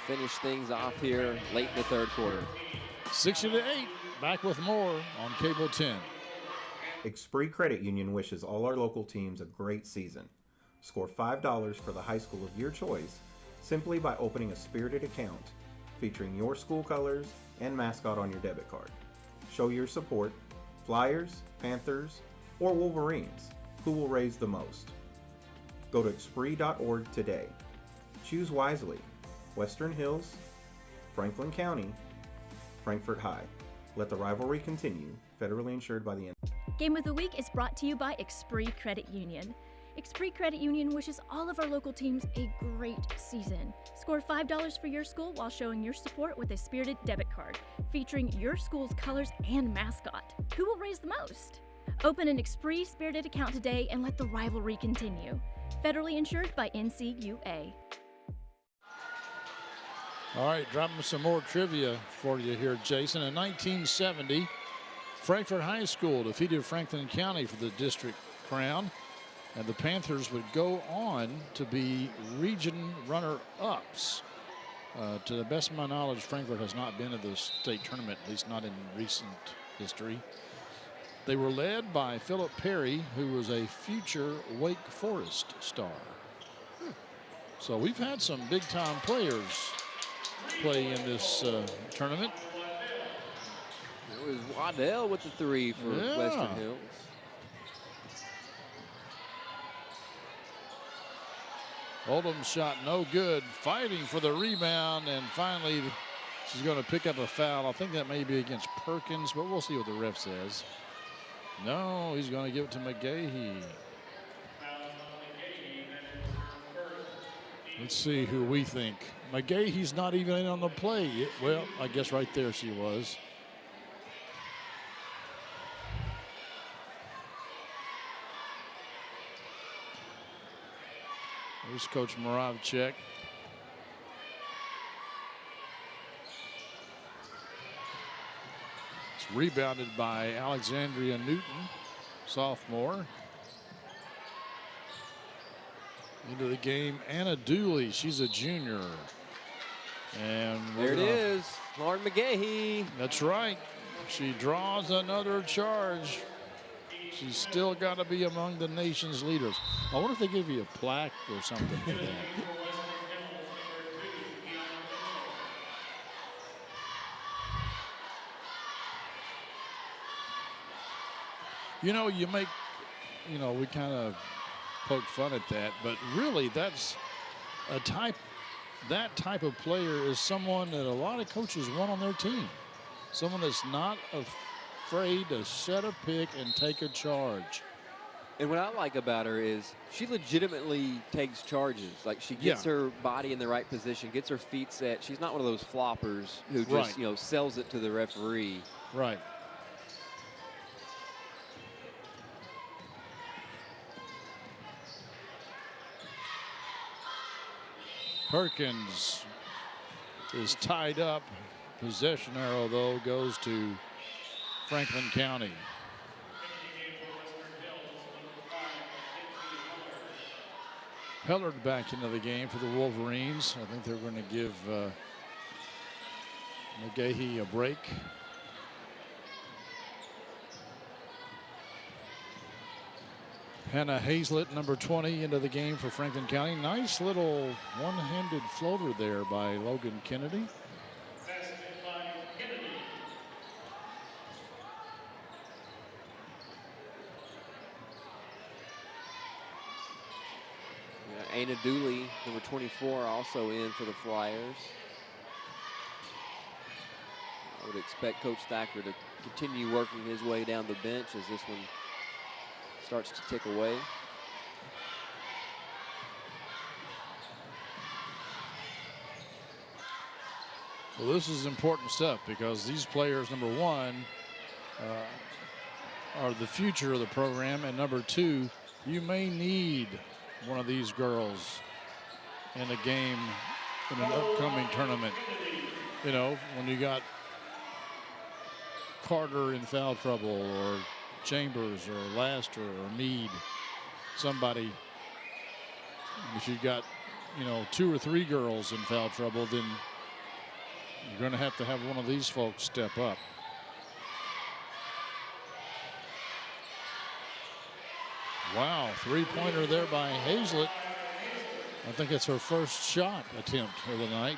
finished things off here late in the third quarter. 60-8, back with more on Cable 10. Expree Credit Union wishes all our local teams a great season. Score $5 for the high school of your choice simply by opening a spirited account featuring your school colors and mascot on your debit card. Show your support. Flyers, Panthers, or Wolverines. Who will raise the most? Go to expree.org today. Choose wisely. Western Hills, Franklin County, Frankfort High. Let the rivalry continue. Federally insured by the Game of the Week is brought to you by Expree Credit Union. Expree Credit Union wishes all of our local teams a great season. Score $5 for your school while showing your support with a spirited debit card featuring your school's colors and mascot. Who will raise the most? Open an Expree spirited account today and let the rivalry continue. Federally insured by NCUA. All right, dropping some more trivia for you here, Jason. In 1970, Frankfort High School defeated Franklin County for the district crown, and the Panthers would go on to be region runner-ups. To the best of my knowledge, Frankfort has not been to the state tournament, at least not in recent history. They were led by Philip Perry, who was a future Wake Forest star. So we've had some big-time players play in this tournament. It was Waddell with the 3 for Western Hills. Oldham's shot no good, fighting for the rebound, and finally she's going to pick up a foul. I think that may be against Perkins, but we'll see what the ref says. No, he's going to give it to McGahee. Let's see who we think. McGahee's not even in on the play. Well, I guess right there she was. There's Coach Moravchik. It's rebounded by Alexandria Newton, sophomore. Into the game, Anna Dooley. She's a junior. And there it is, Lauren McGahee. That's right. She draws another charge. She's still got to be among the nation's leaders. I wonder if they give you a plaque or something for that. You know, we kind of poke fun at that, but really that type of player is someone that a lot of coaches want on their team. Someone that's not afraid to set a pick and take a charge. And what I like about her is she legitimately takes charges. Like, she gets her body in the right position, gets her feet set. She's not one of those floppers who just, sells it to the referee. Right. Perkins is tied up. Possession arrow, though, goes to Franklin County. Hellard back into the game for the Wolverines. I think they're going to give McGahee a break. Hannah Hazlett, number 20, into the game for Franklin County. Nice little one-handed floater there by Logan Kennedy. Ana Dooley, number 24, also in for the Flyers. I would expect Coach Thacker to continue working his way down the bench as this one starts to tick away. Well, this is important stuff because these players, number one, are the future of the program, and number two, you may need one of these girls in a game in an upcoming tournament. You know, when you got Carter in foul trouble, or Chambers, or Laster, or Mead, somebody. If you've got, you know, 2 or 3 girls in foul trouble, then you're going to have one of these folks step up. Wow, three-pointer there by Hazlett. I think it's her first shot attempt of the night.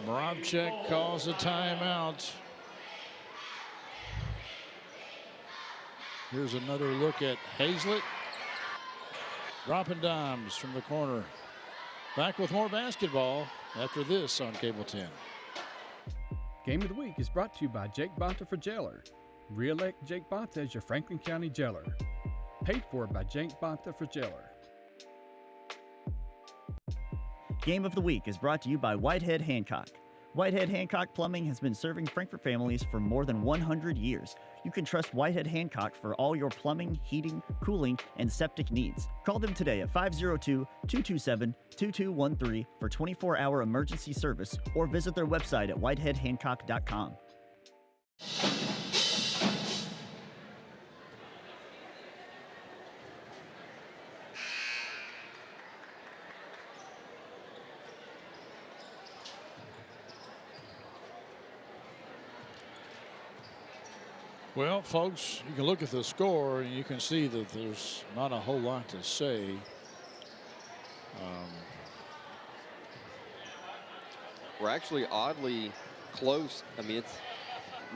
Moravchik calls a timeout. Here's another look at Hazlett. Dropping dimes from the corner. Back with more basketball after this on Cable 10. Game of the Week is brought to you by Jake Bonta for Jailer. Re-elect Jake Bonta as your Franklin County Jailer. Paid for by Jake Bonta for Jailer. Game of the Week is brought to you by Whitehead Hancock. Whitehead Hancock Plumbing has been serving Frankfort families for more than 100 years. You can trust Whitehead Hancock for all your plumbing, heating, cooling, and septic needs. Call them today at 502-227-2213 for 24-hour emergency service, or visit their website at whiteheadhancock.com. Well, folks, you can look at the score and you can see that there's not a whole lot to say. We're actually oddly close. I mean,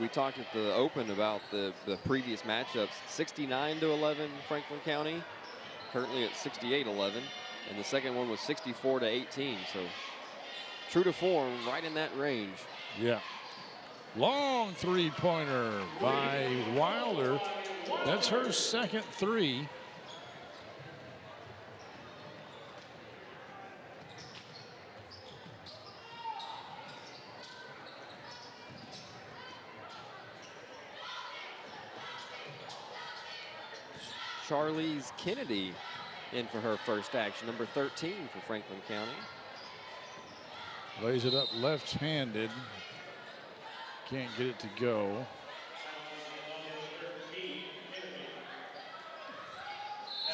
we talked at the open about the previous matchups. 69-11 Franklin County, currently at 68-11, and the second one was 64-18. So true to form, right in that range. Yeah. Long three-pointer by Wilder. That's her second three. Charlize Kennedy in for her first action, number 13 for Franklin County. Lays it up left-handed. Can't get it to go.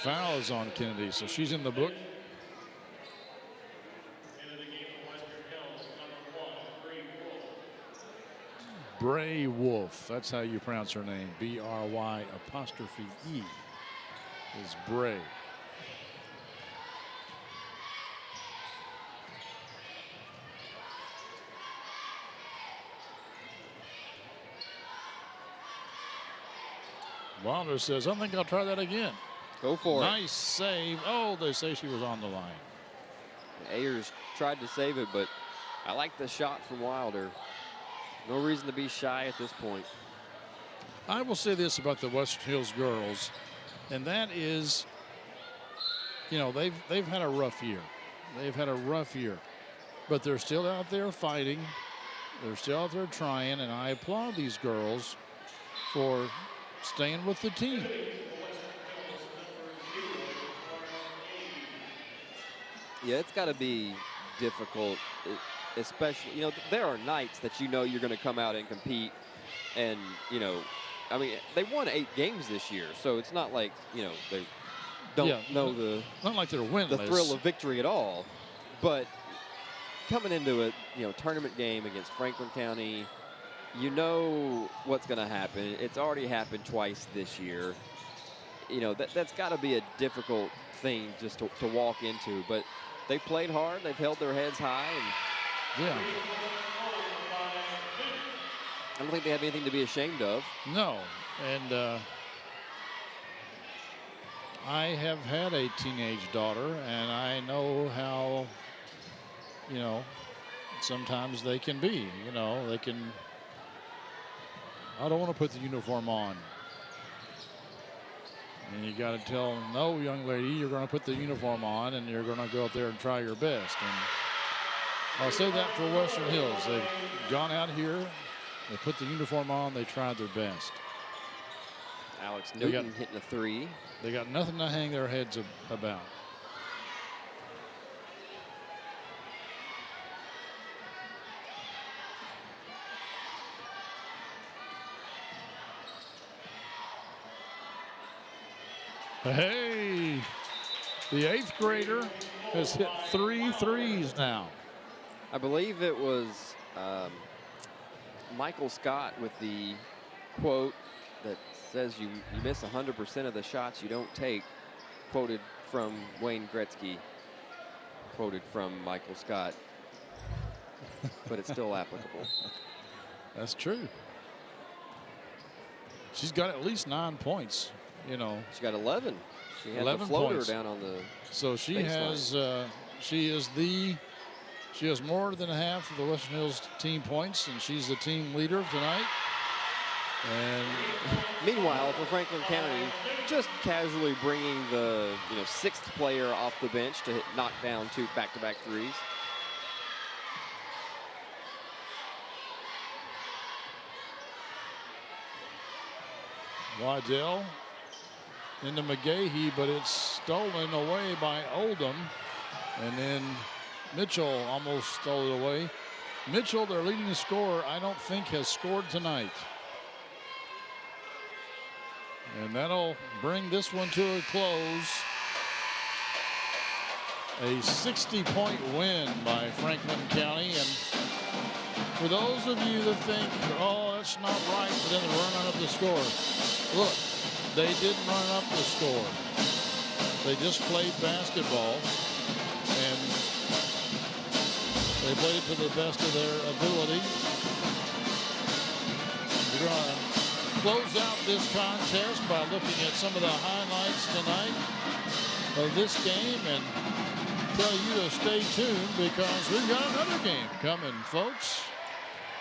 Foul is on Kennedy, so she's in the book. Bray Wolf, that's how you pronounce her name. B-R-Y' is Bray. Wilder says, I think I'll try that again. Go for it. Nice save. Oh, they say she was on the line. Ayers tried to save it, but I like the shot from Wilder. No reason to be shy at this point. I will say this about the Western Hills girls, and that is, you know, they've had a rough year. They've had a rough year, but they're still out there fighting. They're still out there trying, and I applaud these girls for staying with the team. Yeah, it's got to be difficult, especially, there are nights that you're going to come out and compete. And, I mean, they won 8 games this year, so it's not like, they don't know not like they're winless. The thrill of victory at all. But coming into a, tournament game against Franklin County, you know what's going to happen. It's already happened twice this year. That's got to be a difficult thing just to walk into. But they've played hard. They've held their heads high. And yeah. I don't think they have anything to be ashamed of. No. And I have had a teenage daughter, and I know how, sometimes they can be. They can. I don't want to put the uniform on. And you got to tell them, no, young lady, you're going to put the uniform on and you're going to go out there and try your best. And I'll say that for Western Hills. They've gone out here, they put the uniform on, they tried their best. Alex Newton hitting a 3. They got nothing to hang their heads about. Hey, the 8th grader has hit 3 threes now. I believe it was Michael Scott with the quote that says you miss 100% of the shots you don't take, quoted from Wayne Gretzky, quoted from Michael Scott, but it's still applicable. That's true. She's got at least 9 points. She got 11. She had 11 the floater points. Down on the So she baseline. she has more than half of the Western Hills team points, and she's the team leader tonight. And meanwhile, for Franklin County, just casually bringing the 6th player off the bench to knock down 2 back-to-back threes. Waddell into McGahee, but it's stolen away by Oldham. And then Mitchell almost stole it away. Mitchell, their leading scorer, I don't think has scored tonight. And that'll bring this one to a close. A 60-point win by Franklin County. And for those of you that think, oh, that's not right for them to run up the score, look, they didn't run up the score. They just played basketball, and they played it to the best of their ability. We're going to close out this contest by looking at some of the highlights tonight of this game and tell you to stay tuned because we've got another game coming, folks.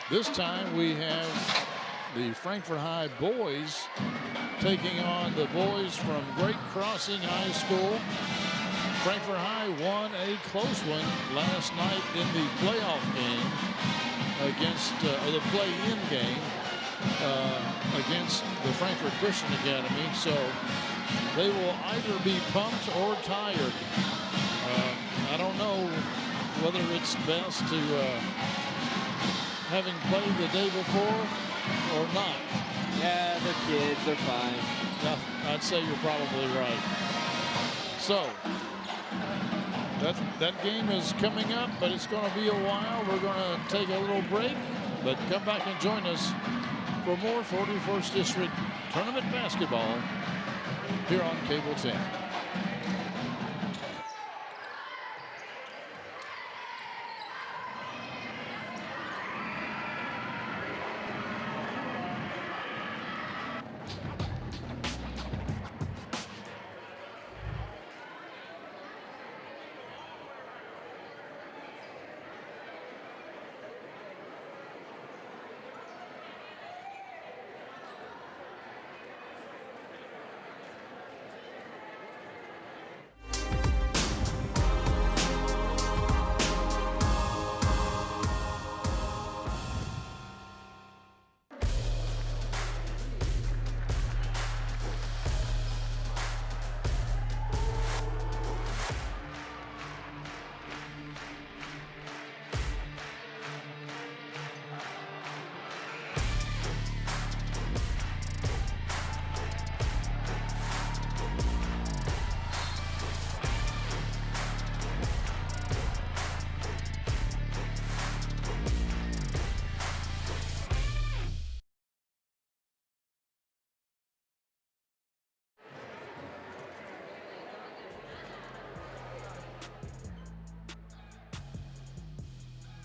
This time we have the Frankfort High boys taking on the boys from Great Crossing High School. Frankfort High won a close one last night in the playoff game against, or the play-in game against the Frankfort Christian Academy. So they will either be pumped or tired. I don't know whether it's best to having played the day before or not. Yeah, they're kids, they're fine. Yeah, I'd say you're probably right. So that game is coming up, but it's going to be a while. We're going to take a little break, but come back and join us for more 41st District Tournament basketball here on Cable 10.